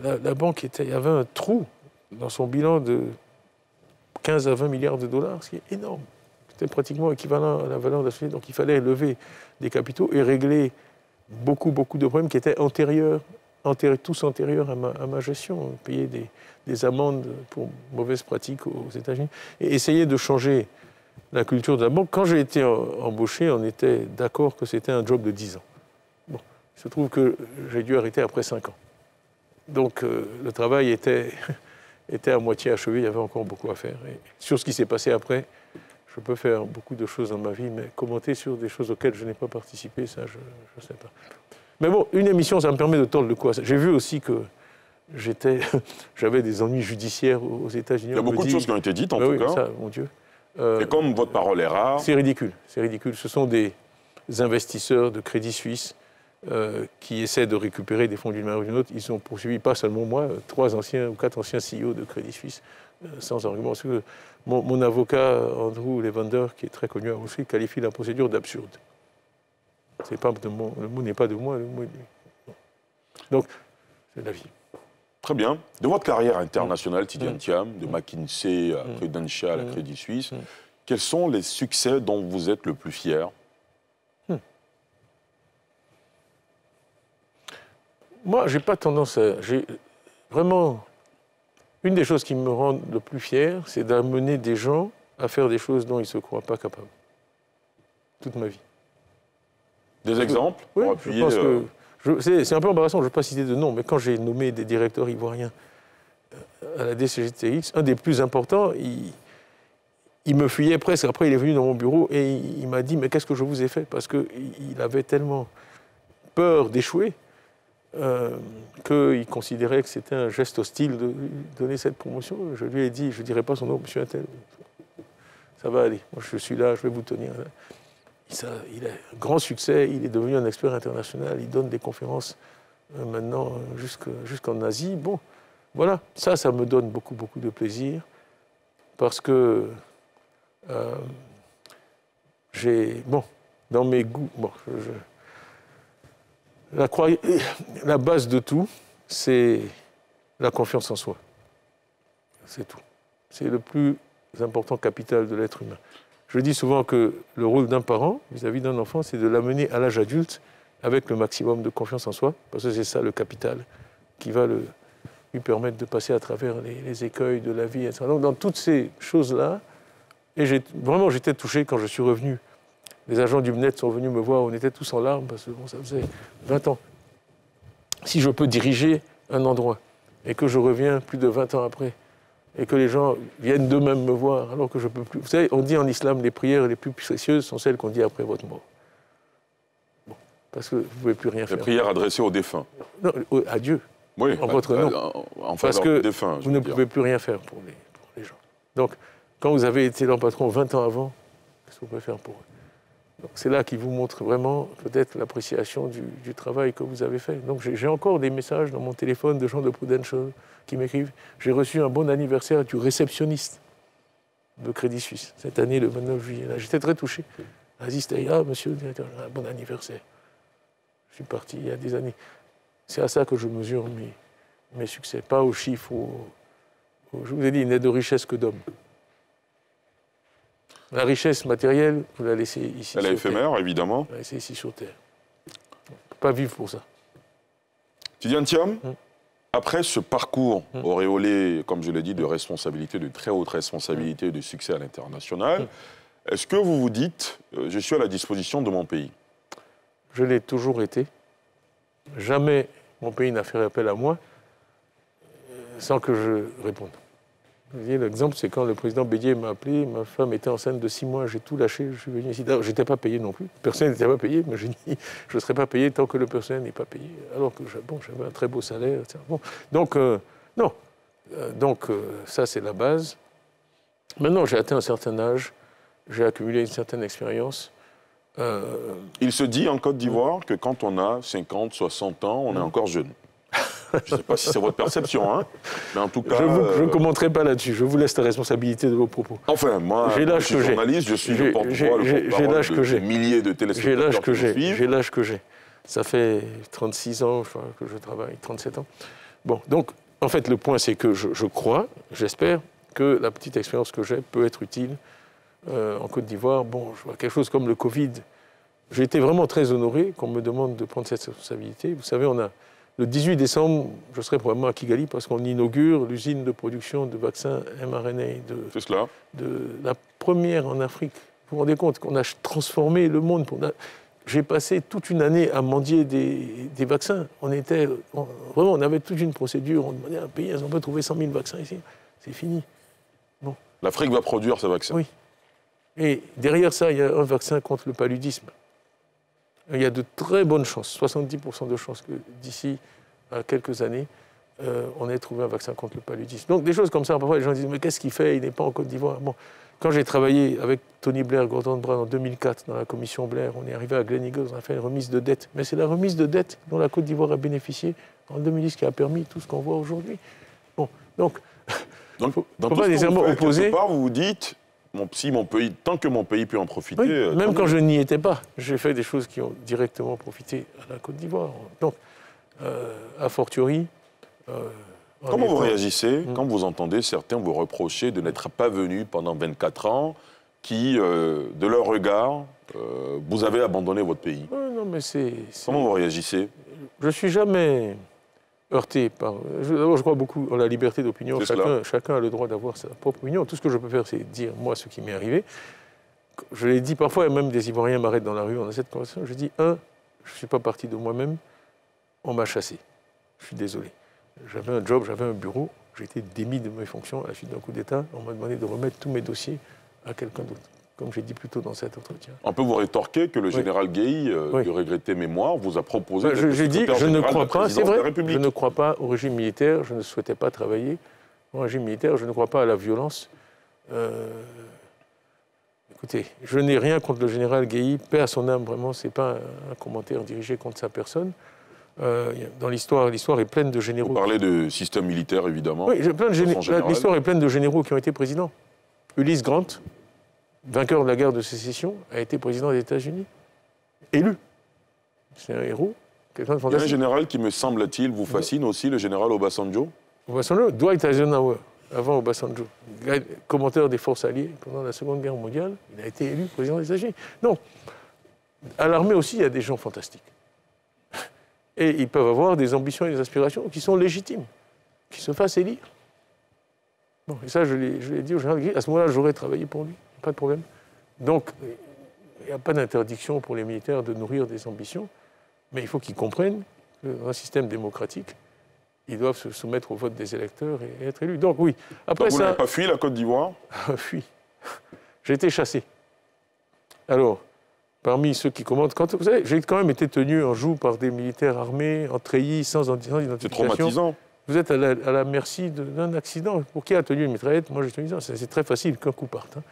la banque il y avait un trou dans son bilan de 15 à 20 milliards de dollars, ce qui est énorme. C'était pratiquement équivalent à la valeur de la société. Donc il fallait lever des capitaux et régler beaucoup de problèmes qui étaient tous antérieurs à ma gestion. Payer des amendes pour mauvaises pratiques aux États-Unis. Et essayer de changer la culture de la banque. Quand j'ai été embauché, on était d'accord que c'était un job de 10 ans. Bon, il se trouve que j'ai dû arrêter après 5 ans. Donc le travail était à moitié achevé, il y avait encore beaucoup à faire. Et sur ce qui s'est passé après, je peux faire beaucoup de choses dans ma vie, mais commenter sur des choses auxquelles je n'ai pas participé, ça, je ne sais pas. Mais bon, une émission, ça me permet de tordre le cou. J'ai vu aussi que j'avais des ennuis judiciaires aux États-Unis. Il y a beaucoup de choses qui ont été dites, en tout cas. Ça, mon Dieu. Et comme votre parole est rare... C'est ridicule, c'est ridicule. Ce sont des investisseurs de Crédit Suisse qui essaient de récupérer des fonds d'une manière ou d'une autre. Ils ont poursuivi, pas seulement moi, 3 anciens ou 4 anciens CEO de Crédit Suisse, sans argument. Parce que mon avocat, Andrew Levander, qui est très connu à Wall Street, qualifie la procédure d'absurde. Le mot n'est pas de moi, le mot est de... Donc, c'est la vie. Très bien. De votre carrière internationale, Tidjane Thiam, de McKinsey à Prudential à Crédit Suisse, quels sont les succès dont vous êtes le plus fier? Moi, j'ai pas tendance à... Vraiment, une des choses qui me rend le plus fier, c'est d'amener des gens à faire des choses dont ils ne se croient pas capables. Toute ma vie. Des exemples oui, pour appuyer, je pense que... C'est un peu embarrassant, je ne veux pas citer de nom, mais quand j'ai nommé des directeurs ivoiriens à la DCGTX, un des plus importants, il me fuyait presque. Après, il est venu dans mon bureau et il m'a dit « Mais qu'est-ce que je vous ai fait ?» Parce qu'il avait tellement peur d'échouer qu'il considérait que c'était un geste hostile de donner cette promotion. Je lui ai dit « Je ne dirai pas son nom, monsieur Attel. Ça va aller. Moi, je suis là, je vais vous tenir. » Il a un grand succès, il est devenu un expert international, il donne des conférences maintenant jusqu'en Asie. Bon, voilà, ça me donne beaucoup de plaisir parce que dans mes goûts, la base de tout, c'est la confiance en soi. C'est tout. C'est le plus important capital de l'être humain. Je dis souvent que le rôle d'un parent vis-à-vis d'un enfant, c'est de l'amener à l'âge adulte avec le maximum de confiance en soi, parce que c'est ça le capital qui va lui permettre de passer à travers les écueils de la vie, etc. Donc dans toutes ces choses-là, et j'étais touché quand je suis revenu. Les agents du MNET sont venus me voir, on était tous en larmes, parce que ça faisait 20 ans. Si je peux diriger un endroit, et que je reviens plus de 20 ans après, et que les gens viennent d'eux-mêmes me voir alors que je ne peux plus. Vous savez, on dit en islam, les prières les plus précieuses sont celles qu'on dit après votre mort. Bon, parce que vous ne pouvez plus rien faire. Les prières adressées aux défunts. Non, à Dieu, oui, en votre nom. Parce que défunts, vous ne pouvez plus rien faire pour les gens. Donc, quand vous avez été leur patron 20 ans avant, qu'est-ce que vous pouvez faire pour eux? C'est là qu'il vous montre vraiment peut-être l'appréciation du travail que vous avez fait. Donc j'ai encore des messages dans mon téléphone de gens de Prudential qui m'écrivent « J'ai reçu un bon anniversaire du réceptionniste de Crédit Suisse, cette année, le 29 juillet. J'étais très touché. Aziz Taïra, monsieur le directeur, bon anniversaire. Je suis parti il y a des années. C'est à ça que je mesure mes succès, pas aux chiffres. Je vous ai dit, il n'est de richesse que d'homme. La richesse matérielle, vous la laissez ici. Elle est éphémère, évidemment. Vous la laissez ici sur Terre. On ne peut pas vivre pour ça. Tidiane Thiam, après ce parcours auréolé, comme je l'ai dit, de responsabilité, de très haute responsabilité et de succès à l'international, est-ce que vous vous dites, je suis à la disposition de mon pays? Je l'ai toujours été. Jamais mon pays n'a fait appel à moi sans que je réponde. L'exemple, c'est quand le président Bédier m'a appelé, ma femme était enceinte de 6 mois, j'ai tout lâché, je suis venu ici. Je n'étais pas payé non plus. Personne n'était pas payé, mais j'ai dit, je ne serai pas payé tant que le personnel n'est pas payé. Alors que j'avais un très beau salaire. Bon. Donc, non. Donc, ça, c'est la base. Maintenant, j'ai atteint un certain âge, j'ai accumulé une certaine expérience. Il se dit en Côte d'Ivoire que quand on a 50, 60 ans, on est encore jeune. Je ne sais pas si c'est votre perception, hein, mais en tout cas... Je ne commenterai pas là-dessus, je vous laisse la responsabilité de vos propos. Enfin, moi, je suis journaliste, je suis le porte-parole de milliers de téléspectateurs qui me suivent. J'ai l'âge que j'ai. Ça fait 36 ans que je travaille, 37 ans. Bon, donc, en fait, le point, c'est que je crois, j'espère, que la petite expérience que j'ai peut être utile en Côte d'Ivoire. Bon, je vois quelque chose comme le Covid. J'ai été vraiment très honoré qu'on me demande de prendre cette responsabilité. Vous savez, le 18 décembre, je serai probablement à Kigali parce qu'on inaugure l'usine de production de vaccins mRNA de la première en Afrique. Vous vous rendez compte qu'on a transformé le monde. J'ai passé toute une année à mendier des vaccins. On avait toute une procédure. On demandait à un pays, on peut trouver 100 000 vaccins ici. C'est fini. Bon. L'Afrique va produire ce vaccin. Oui. Et derrière ça, il y a un vaccin contre le paludisme. Il y a de très bonnes chances, 70% de chances que d'ici à quelques années, on ait trouvé un vaccin contre le paludisme. Donc des choses comme ça, parfois les gens disent « mais qu'est-ce qu'il fait? Il n'est pas en Côte d'Ivoire ». Bon, quand j'ai travaillé avec Tony Blair, Gordon Brown en 2004 dans la commission Blair, on est arrivé à Gleneagles, on a fait une remise de dette. Mais c'est la remise de dette dont la Côte d'Ivoire a bénéficié en 2010 qui a permis tout ce qu'on voit aujourd'hui. Bon, donc dans faut tout pas nécessairement opposer. Quelque part, vous vous dites tant que mon pays peut en profiter... Oui, même quand je n'y étais pas, j'ai fait des choses qui ont directement profité à la Côte d'Ivoire. Donc, a fortiori... Comment vous réagissez quand vous entendez certains vous reprocher de n'être pas venu pendant 24 ans, qui, de leur regard, vous avez abandonné votre pays? Non, mais Comment vous réagissez? Je ne suis jamais heurté par... D'abord, je crois beaucoup en la liberté d'opinion. Chacun a le droit d'avoir sa propre opinion. Tout ce que je peux faire, c'est dire, moi, ce qui m'est arrivé. Je l'ai dit parfois, et même des Ivoiriens m'arrêtent dans la rue, on a cette conversation. Je dis, je ne suis pas parti de moi-même, on m'a chassé. Je suis désolé. J'avais un job, j'avais un bureau, j'ai été démis de mes fonctions à la suite d'un coup d'État. On m'a demandé de remettre tous mes dossiers à quelqu'un d'autre, comme j'ai dit plus tôt dans cet entretien. On peut vous rétorquer que le général Gueye, de regretter mémoire, vous a proposé... J'ai dit, je ne crois pas, c'est vrai, je ne crois pas au régime militaire, je ne souhaitais pas travailler au régime militaire, je ne crois pas à la violence. Écoutez, je n'ai rien contre le général Gueye, paix à son âme, vraiment, ce n'est pas un commentaire dirigé contre sa personne. Dans l'histoire est pleine de généraux. Vous parlez de système militaire, évidemment. Oui, l'histoire est pleine de généraux qui ont été présidents. Ulysse Grant, vainqueur de la guerre de sécession, a été président des États-Unis. Élu. C'est un héros, quelqu'un de fantastique. Il y a un général qui, me semble-t-il, vous fascine aussi, le général Obasanjo. Obasanjo, Dwight Eisenhower, avant Obasanjo, commandeur des forces alliées pendant la Seconde Guerre mondiale, il a été élu président des États-Unis. Non, à l'armée aussi, il y a des gens fantastiques. Et ils peuvent avoir des ambitions et des aspirations qui sont légitimes, qui se fassent élire. Bon, et ça, je l'ai dit au général Gueye. À ce moment-là, j'aurais travaillé pour lui, pas de problème. Donc, il n'y a pas d'interdiction pour les militaires de nourrir des ambitions, mais il faut qu'ils comprennent que dans un système démocratique, ils doivent se soumettre au vote des électeurs et être élus. Donc oui. Après donc, vous n'avez pas fui la Côte d'Ivoire? Fui. J'ai été chassé. Alors, parmi ceux qui commandent, vous savez, j'ai quand même été tenu en joue par des militaires armés, en treillis, sans identification. C'est traumatisant. Vous êtes à la merci d'un accident. Pour qui a tenu une mitraillette? Moi, j'ai tenu ça. C'est très facile qu'un coup parte. Hein.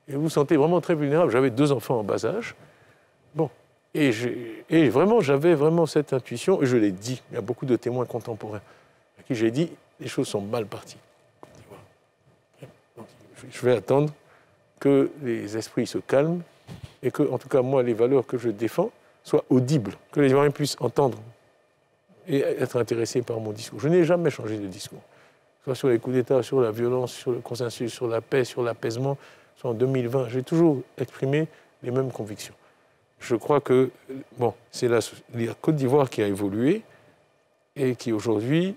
Et vous vous sentez vraiment très vulnérable. J'avais 2 enfants en bas âge. Bon. Et vraiment, j'avais vraiment cette intuition. Et je l'ai dit. Il y a beaucoup de témoins contemporains à qui j'ai dit les choses sont mal parties. Je vais attendre que les esprits se calment et que, en tout cas, moi, les valeurs que je défends soient audibles, que les Ivoiriens puissent entendre et être intéressés par mon discours. Je n'ai jamais changé de discours. Soit sur les coups d'État, sur la violence, sur le consensus, sur la paix, sur l'apaisement. Soit en 2020, j'ai toujours exprimé les mêmes convictions. Je crois que, bon, c'est la Côte d'Ivoire qui a évolué et qui, aujourd'hui,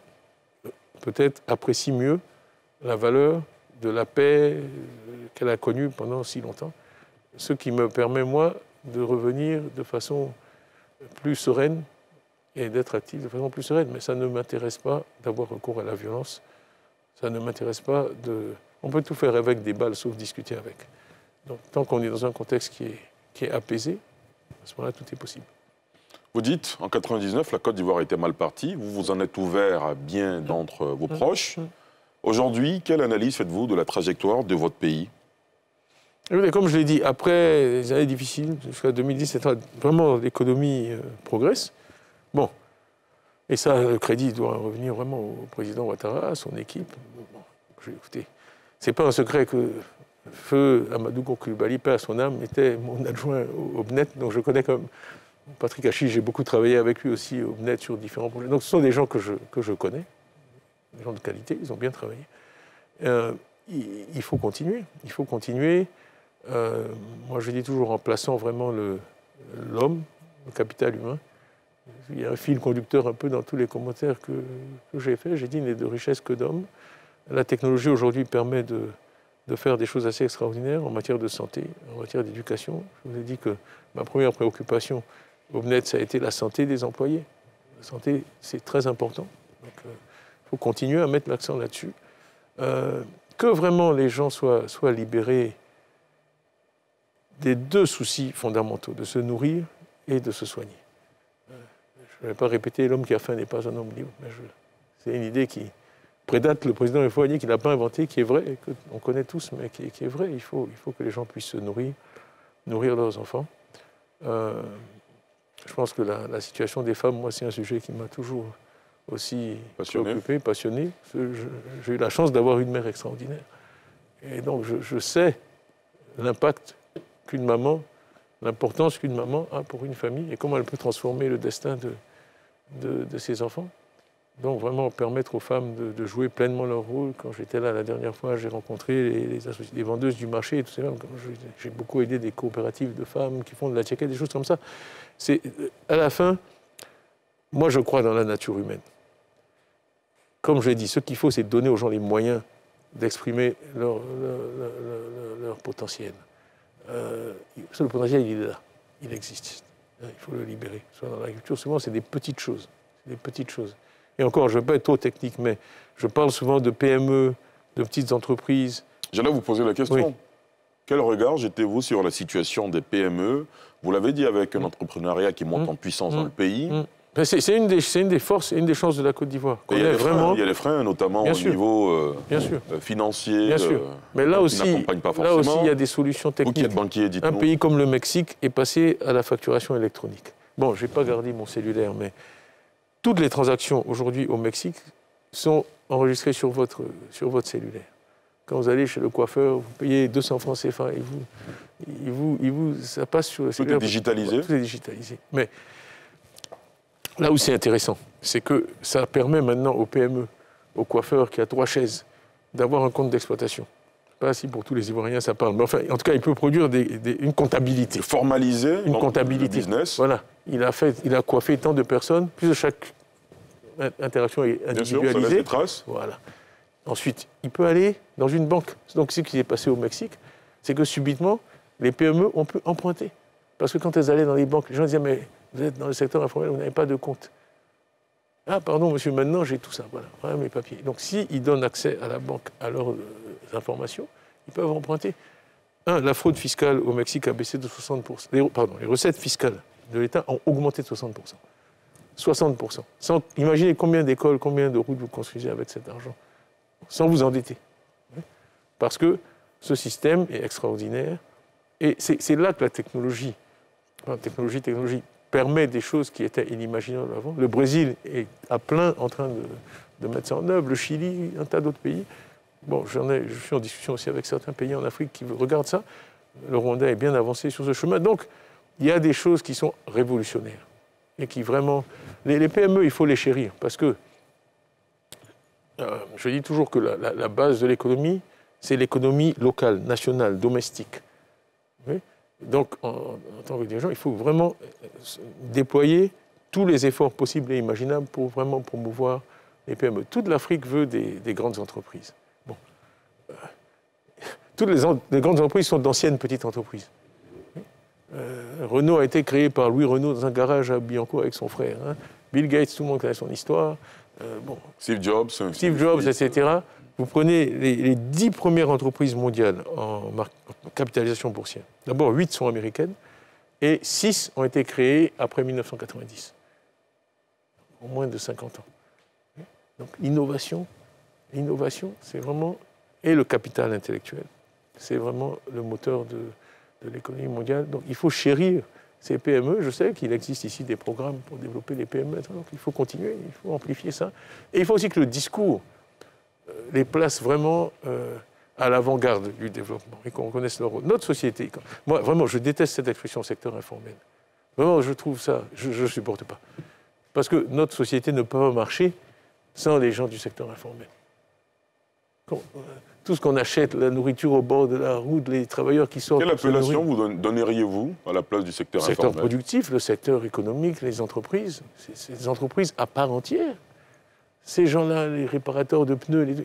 peut-être apprécie mieux la valeur de la paix qu'elle a connue pendant si longtemps. Ce qui me permet, moi, de revenir de façon plus sereine et d'être actif de façon plus sereine. Mais ça ne m'intéresse pas d'avoir recours à la violence. Ça ne m'intéresse pas de... On peut tout faire avec des balles, sauf discuter avec. Donc, tant qu'on est dans un contexte qui est apaisé, à ce moment-là, tout est possible. Vous dites, en 1999, la Côte d'Ivoire était mal partie. Vous vous en êtes ouvert à bien d'entre vos proches. Aujourd'hui, quelle analyse faites-vous de la trajectoire de votre pays? Comme je l'ai dit, après les années difficiles, jusqu'à 2010, vraiment l'économie progresse. Bon, et ça, le crédit doit revenir vraiment au président Ouattara, à son équipe. Bon, écoutez, c'est pas un secret que Feu Amadou Coulibaly, paix à son âme, était mon adjoint au BNET, donc je connais comme Patrick Hachi, j'ai beaucoup travaillé avec lui aussi au BNET sur différents projets. Donc ce sont des gens que je connais, des gens de qualité, ils ont bien travaillé. Il faut continuer, il faut continuer. Moi je dis toujours en plaçant vraiment l'homme, le capital humain. Il y a un fil conducteur un peu dans tous les commentaires que j'ai faits. J'ai dit il n'est de richesse que d'hommes. La technologie aujourd'hui permet de faire des choses assez extraordinaires en matière de santé, en matière d'éducation. Je vous ai dit que ma première préoccupation au BNET, ça a été la santé des employés. La santé, c'est très important. Donc, il faut continuer à mettre l'accent là-dessus. Que vraiment les gens soient libérés des deux soucis fondamentaux, de se nourrir et de se soigner. Je ne vais pas répéter « l'homme qui a faim n'est pas un homme libre », mais c'est une idée qui prédate le président Houphouët-Boigny, qui ne l'a pas inventée, qui est vraie, qu'on connaît tous, mais qui est vraie. Il faut que les gens puissent se nourrir leurs enfants. Je pense que la situation des femmes, moi, c'est un sujet qui m'a toujours aussi préoccupé, passionné. J'ai eu la chance d'avoir une mère extraordinaire. Et donc, je sais l'impact qu'une maman, l'importance qu'une maman a pour une famille et comment elle peut transformer le destin de ses enfants. Donc, vraiment permettre aux femmes de jouer pleinement leur rôle. Quand j'étais là la dernière fois, j'ai rencontré les vendeuses du marché et tout ça. J'ai beaucoup aidé des coopératives de femmes qui font de la tchéquette, des choses comme ça. À la fin, moi, je crois dans la nature humaine. Comme je l'ai dit, ce qu'il faut, c'est donner aux gens les moyens d'exprimer leur potentiel. Le potentiel, il est là. Il existe. Il faut le libérer. Soit dans l'agriculture, souvent, c'est des petites choses. Des petites choses. Et encore, je ne veux pas être trop technique, mais je parle souvent de PME, de petites entreprises. J'allais vous poser la question. Oui. Quel regard jetez-vous sur la situation des PME? Vous l'avez dit, avec un entrepreneuriat qui monte en puissance dans le pays. C'est une des forces et une des chances de la Côte d'Ivoire. Il y a les freins, notamment au niveau financier. Bien sûr. Mais là aussi, il y a des solutions techniques. Vous qui êtes banquier, dites-nous. Un pays comme le Mexique est passé à la facturation électronique. Bon, je n'ai pas gardé mon cellulaire, mais toutes les transactions aujourd'hui au Mexique sont enregistrées sur votre cellulaire. Quand vous allez chez le coiffeur, vous payez 200 francs CFA et ça passe sur le cellulaire. Tout est digitalisé. Tout est digitalisé. Mais là où c'est intéressant, c'est que ça permet maintenant aux PME, aux coiffeurs qui a 3 chaises, d'avoir un compte d'exploitation. Pas si pour tous les Ivoiriens ça parle, mais enfin, en tout cas, il peut produire une comptabilité. Formaliser une comptabilité. Le business. Voilà. Il a coiffé tant de personnes, plus chaque interaction est individualisée. Bien sûr, ça laisse des traces. Voilà. Ensuite, il peut aller dans une banque. Donc, ce qui s'est passé au Mexique, c'est que subitement, les PME ont pu emprunter. Parce que quand elles allaient dans les banques, les gens disaient « mais vous êtes dans le secteur informel, vous n'avez pas de compte. » « Ah, pardon, monsieur, maintenant, j'ai tout ça. Voilà mes papiers. » Donc, s'ils donnent accès à la banque, à leurs informations, ils peuvent emprunter. La fraude fiscale au Mexique a baissé de 60%. Les recettes fiscales de l'État ont augmenté de 60%. 60%. Imaginez combien d'écoles, combien de routes vous construisez avec cet argent, sans vous endetter. Parce que ce système est extraordinaire. Et c'est là que la technologie permet des choses qui étaient inimaginables avant. Le Brésil est à plein en train de mettre ça en œuvre, le Chili, un tas d'autres pays. bon, je suis en discussion aussi avec certains pays en Afrique qui regardent ça. Le Rwanda est bien avancé sur ce chemin. Donc, il y a des choses qui sont révolutionnaires et qui vraiment... Les PME, il faut les chérir parce que je dis toujours que la base de l'économie, c'est l'économie locale, nationale, domestique. Oui. Donc, en tant que dirigeant, il faut vraiment déployer tous les efforts possibles et imaginables pour vraiment promouvoir les PME. Toute l'Afrique veut des grandes entreprises. Bon. Toutes les grandes entreprises sont d'anciennes petites entreprises. Renault a été créé par Louis Renault dans un garage à Billancourt avec son frère. Hein. Bill Gates, tout le monde connaît son histoire. Bon. Steve Jobs, etc. Vous prenez les 10 premières entreprises mondiales en capitalisation boursière. D'abord, 8 sont américaines et 6 ont été créées après 1990. En moins de 50 ans. Donc l'innovation, c'est vraiment... Et le capital intellectuel, c'est vraiment le moteur de l'économie mondiale. Donc il faut chérir ces PME. Je sais qu'il existe ici des programmes pour développer les PME. Donc il faut continuer, il faut amplifier ça. Et il faut aussi que le discours les place vraiment à l'avant-garde du développement et qu'on reconnaisse leur rôle. Notre société, moi vraiment je déteste cette expression secteur informel. Vraiment je trouve ça, je ne supporte pas. Parce que notre société ne peut pas marcher sans les gens du secteur informel. Tout ce qu'on achète, la nourriture au bord de la route, les travailleurs qui sortent... Quelle appellation vous donneriez-vous à la place du secteur informel? Le secteur productif, le secteur économique, les entreprises. C'est des entreprises à part entière. Ces gens-là, les réparateurs de pneus,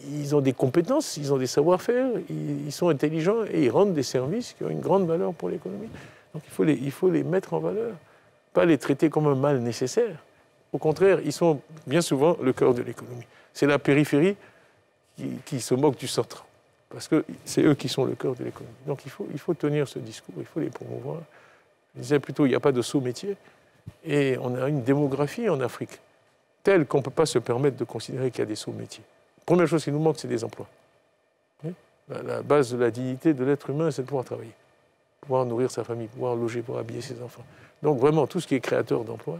ils ont des compétences, ils ont des savoir-faire, ils sont intelligents et ils rendent des services qui ont une grande valeur pour l'économie. Donc il faut les mettre en valeur, pas les traiter comme un mal nécessaire. Au contraire, ils sont bien souvent le cœur de l'économie. C'est la périphérie qui se moque du centre, parce que c'est eux qui sont le cœur de l'économie. Donc il faut tenir ce discours, il faut les promouvoir. Je disais plutôt, il n'y a pas de sous-métier, et on a une démographie en Afrique telle qu'on ne peut pas se permettre de considérer qu'il y a des sous-métiers. La première chose qui nous manque, c'est des emplois. La base de la dignité de l'être humain, c'est de pouvoir travailler, pouvoir nourrir sa famille, pouvoir loger, pouvoir habiller ses enfants. Donc vraiment, tout ce qui est créateur d'emplois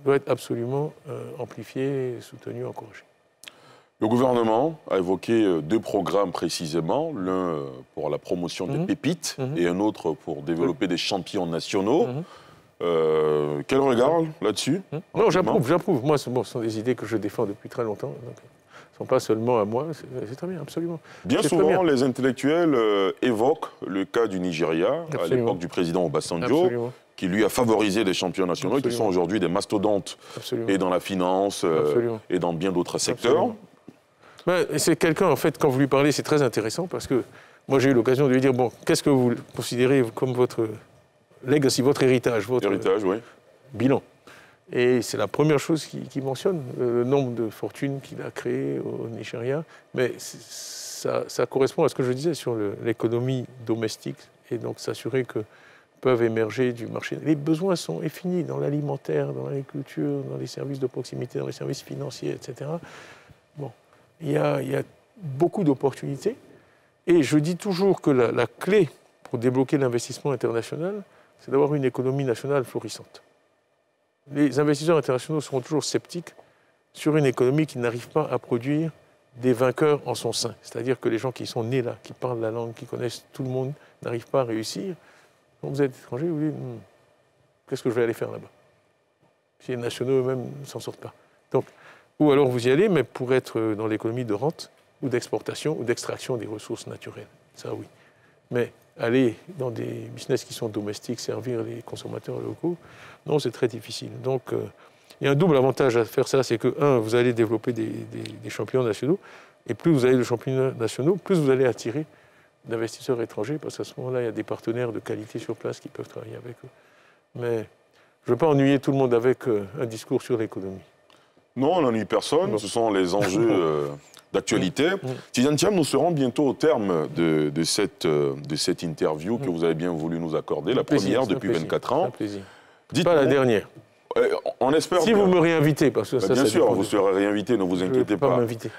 doit être absolument amplifié, soutenu, encouragé. Le gouvernement a évoqué 2 programmes précisément, l'un pour la promotion des pépites et un autre pour développer des champions nationaux. Quel regard là-dessus? Non, j'approuve. Moi, ce sont des idées que je défends depuis très longtemps. Donc, ce ne sont pas seulement à moi, c'est très bien, absolument. Bien souvent, les intellectuels évoquent le cas du Nigeria, à l'époque du président Obasanjo, qui lui a favorisé des champions nationaux qui sont aujourd'hui des mastodontes, et dans la finance, et dans bien d'autres secteurs. C'est quelqu'un, en fait, quand vous lui parlez, c'est très intéressant, parce que moi, j'ai eu l'occasion de lui dire, bon, qu'est-ce que vous considérez comme votre legacy, votre héritage, votre bilan? Et c'est la première chose qu'il mentionne, le nombre de fortunes qu'il a créées au Nigeria. Mais ça correspond à ce que je disais sur l'économie domestique, et donc s'assurer que peuvent émerger du marché. Les besoins sont infinis dans l'alimentaire, dans l'agriculture, dans les services de proximité, dans les services financiers, etc. Bon, il y a beaucoup d'opportunités. Et je dis toujours que la clé pour débloquer l'investissement international, c'est d'avoir une économie nationale florissante. Les investisseurs internationaux seront toujours sceptiques sur une économie qui n'arrive pas à produire des vainqueurs en son sein. C'est-à-dire que les gens qui sont nés là, qui parlent la langue, qui connaissent tout le monde, n'arrivent pas à réussir. Quand vous êtes étranger, vous dites qu'est-ce que je vais aller faire là-bas? Si les nationaux eux-mêmes ne s'en sortent pas. Donc, ou alors vous y allez, mais pour être dans l'économie de rente, ou d'exportation, ou d'extraction des ressources naturelles. Ça, oui. Mais aller dans des business qui sont domestiques, servir les consommateurs locaux, non, c'est très difficile. Donc, il y a un double avantage à faire ça, c'est que, vous allez développer des champions nationaux, et plus vous avez de champions nationaux, plus vous allez attirer d'investisseurs étrangers, parce qu'à ce moment-là, il y a des partenaires de qualité sur place qui peuvent travailler avec eux. Mais je ne veux pas ennuyer tout le monde avec un discours sur l'économie. Non, on n'ennuie personne, ce sont les enjeux d'actualité. Tidjane Thiam, nous serons bientôt au terme de cette interview que vous avez bien voulu nous accorder, la première depuis 24 ans. Pas la dernière. on espère Si bien. vous me réinvitez, parce que ça, Bien ça sûr, dépend vous de- serez réinvité, ne vous Je ne inquiétez peux pas pas. m'inviter.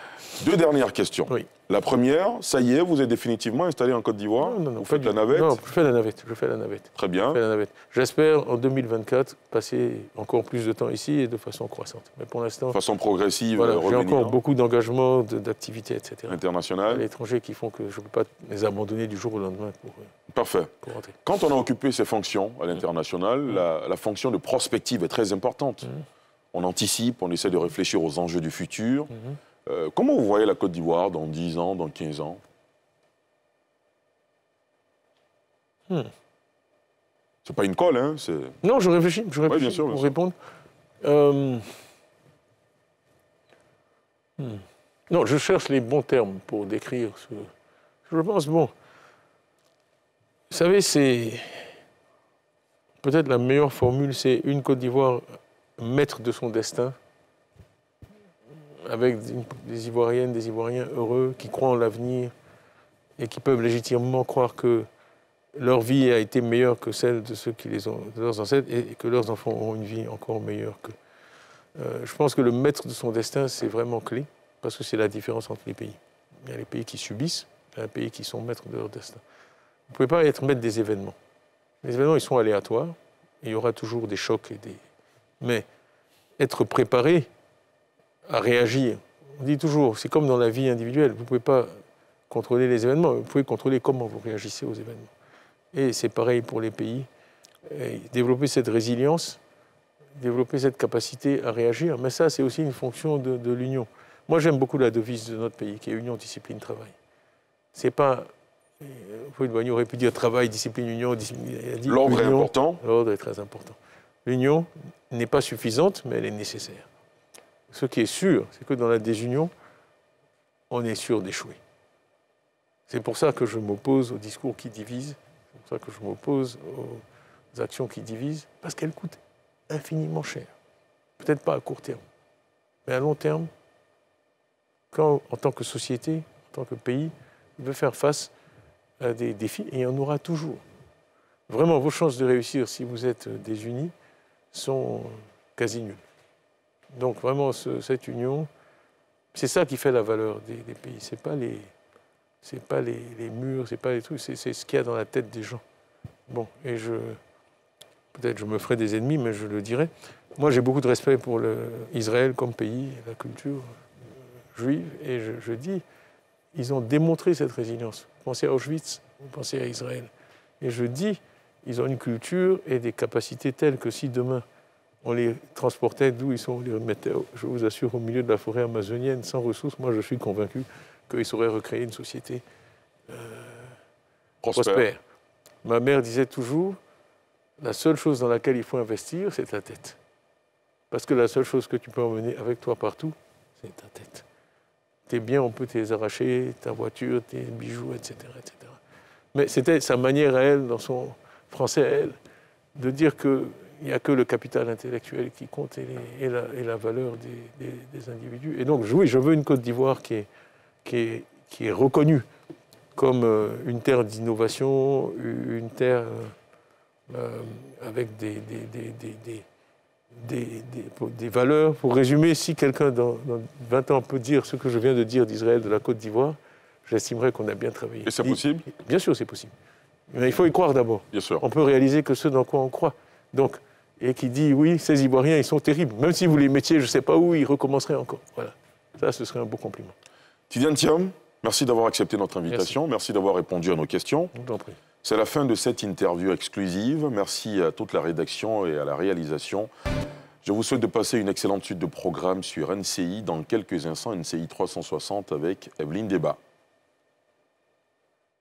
2 dernières questions. Oui. La première, ça y est, vous êtes définitivement installé en Côte d'Ivoire? Non, Vous pas faites du la tout. navette? Non, je fais la navette. Je fais la navette. Très Je bien. fais la navette. J'espère en 2024 passer encore plus de temps ici et de façon croissante. Mais pour l'instant, De façon progressive, voilà, j'ai revenir encore beaucoup d'engagements, d'activités, etc. à internationale. l'étranger qui font que je ne peux pas les abandonner du jour au lendemain Parfait. pour rentrer. Quand on a occupé ces fonctions à l'international, la fonction de prospective est très importante. On anticipe, on essaie de réfléchir aux enjeux du futur. Comment vous voyez la Côte d'Ivoire dans 10 ans, dans 15 ans? C'est pas une colle, hein? Non, je réfléchis bien sûr, bien pour sûr. répondre. Non, je cherche les bons termes pour décrire ce... Je pense, bon... Vous savez, c'est... Peut-être la meilleure formule, c'est une Côte d'Ivoire maître de son destin, avec des Ivoiriennes, des Ivoiriens heureux, qui croient en l'avenir et qui peuvent légitimement croire que leur vie a été meilleure que celle de ceux qui de leurs ancêtres et que leurs enfants auront une vie encore meilleure que... je pense que le maître de son destin, c'est vraiment clé, parce que c'est la différence entre les pays. Il y a les pays qui subissent, il y a les pays qui sont maîtres de leur destin. Vous ne pouvez pas être maître des événements. Les événements, ils sont aléatoires, il y aura toujours des chocs, mais être préparé à réagir, on dit toujours, c'est comme dans la vie individuelle, vous ne pouvez pas contrôler les événements, vous pouvez contrôler comment vous réagissez aux événements. Et c'est pareil pour les pays. Et développer cette résilience, développer cette capacité à réagir, mais ça, c'est aussi une fonction de l'union. Moi, j'aime beaucoup la devise de notre pays, qui est union, discipline, travail. C'est pas... Paul Boigny aurait pu dire travail, discipline, union. L'ordre est important. L'ordre est très important. L'union n'est pas suffisante, mais elle est nécessaire. Ce qui est sûr, c'est que dans la désunion, on est sûr d'échouer. C'est pour ça que je m'oppose aux discours qui divisent, c'est pour ça que je m'oppose aux actions qui divisent, parce qu'elles coûtent infiniment cher. Peut-être pas à court terme, mais à long terme, quand, en tant que société, en tant que pays, on veut faire face à des défis, et il y en aura toujours. Vraiment, vos chances de réussir, si vous êtes désunis, sont quasi nulles. Donc vraiment, cette union, c'est ça qui fait la valeur des pays. C'est pas les murs, c'est pas les trucs, c'est ce qu'il y a dans la tête des gens. Bon, et peut-être je me ferai des ennemis, mais je le dirai. Moi, j'ai beaucoup de respect pour Israël comme pays, la culture juive, et je dis, ils ont démontré cette résilience. Vous pensez à Auschwitz, vous pensez à Israël. Et je dis, ils ont une culture et des capacités telles que si demain on les transportait d'où ils sont, on les remettait, je vous assure, au milieu de la forêt amazonienne, sans ressources, moi je suis convaincu qu'ils sauraient recréer une société prospère. Ma mère disait toujours, la seule chose dans laquelle il faut investir, c'est ta tête. Parce que la seule chose que tu peux emmener avec toi partout, c'est ta tête. Tes biens, on peut te les arracher, ta voiture, tes bijoux, etc., etc. Mais c'était sa manière à elle, dans son français à elle, de dire qu'il n'y a que le capital intellectuel qui compte et la valeur des individus. Et donc, oui, je veux une Côte d'Ivoire qui est reconnue comme une terre d'innovation, une terre avec des valeurs. Pour résumer, si quelqu'un dans 20 ans peut dire ce que je viens de dire d'Israël, de la Côte d'Ivoire, j'estimerais qu'on a bien travaillé. Et c'est possible? Bien sûr, c'est possible. Mais il faut y croire d'abord. Bien sûr. On peut réaliser que ce dans quoi on croit. Donc, et qui dit, oui, ces Ivoiriens, ils sont terribles. Même si vous les mettiez, je ne sais pas où, ils recommenceraient encore. Voilà. Ça, ce serait un beau compliment. Tidiane Thiam, merci d'avoir accepté notre invitation. Merci d'avoir répondu à nos questions. Je vous en prie. C'est la fin de cette interview exclusive. Merci à toute la rédaction et à la réalisation. Je vous souhaite de passer une excellente suite de programmes sur NCI. Dans quelques instants, NCI 360 avec Evelyne Débat.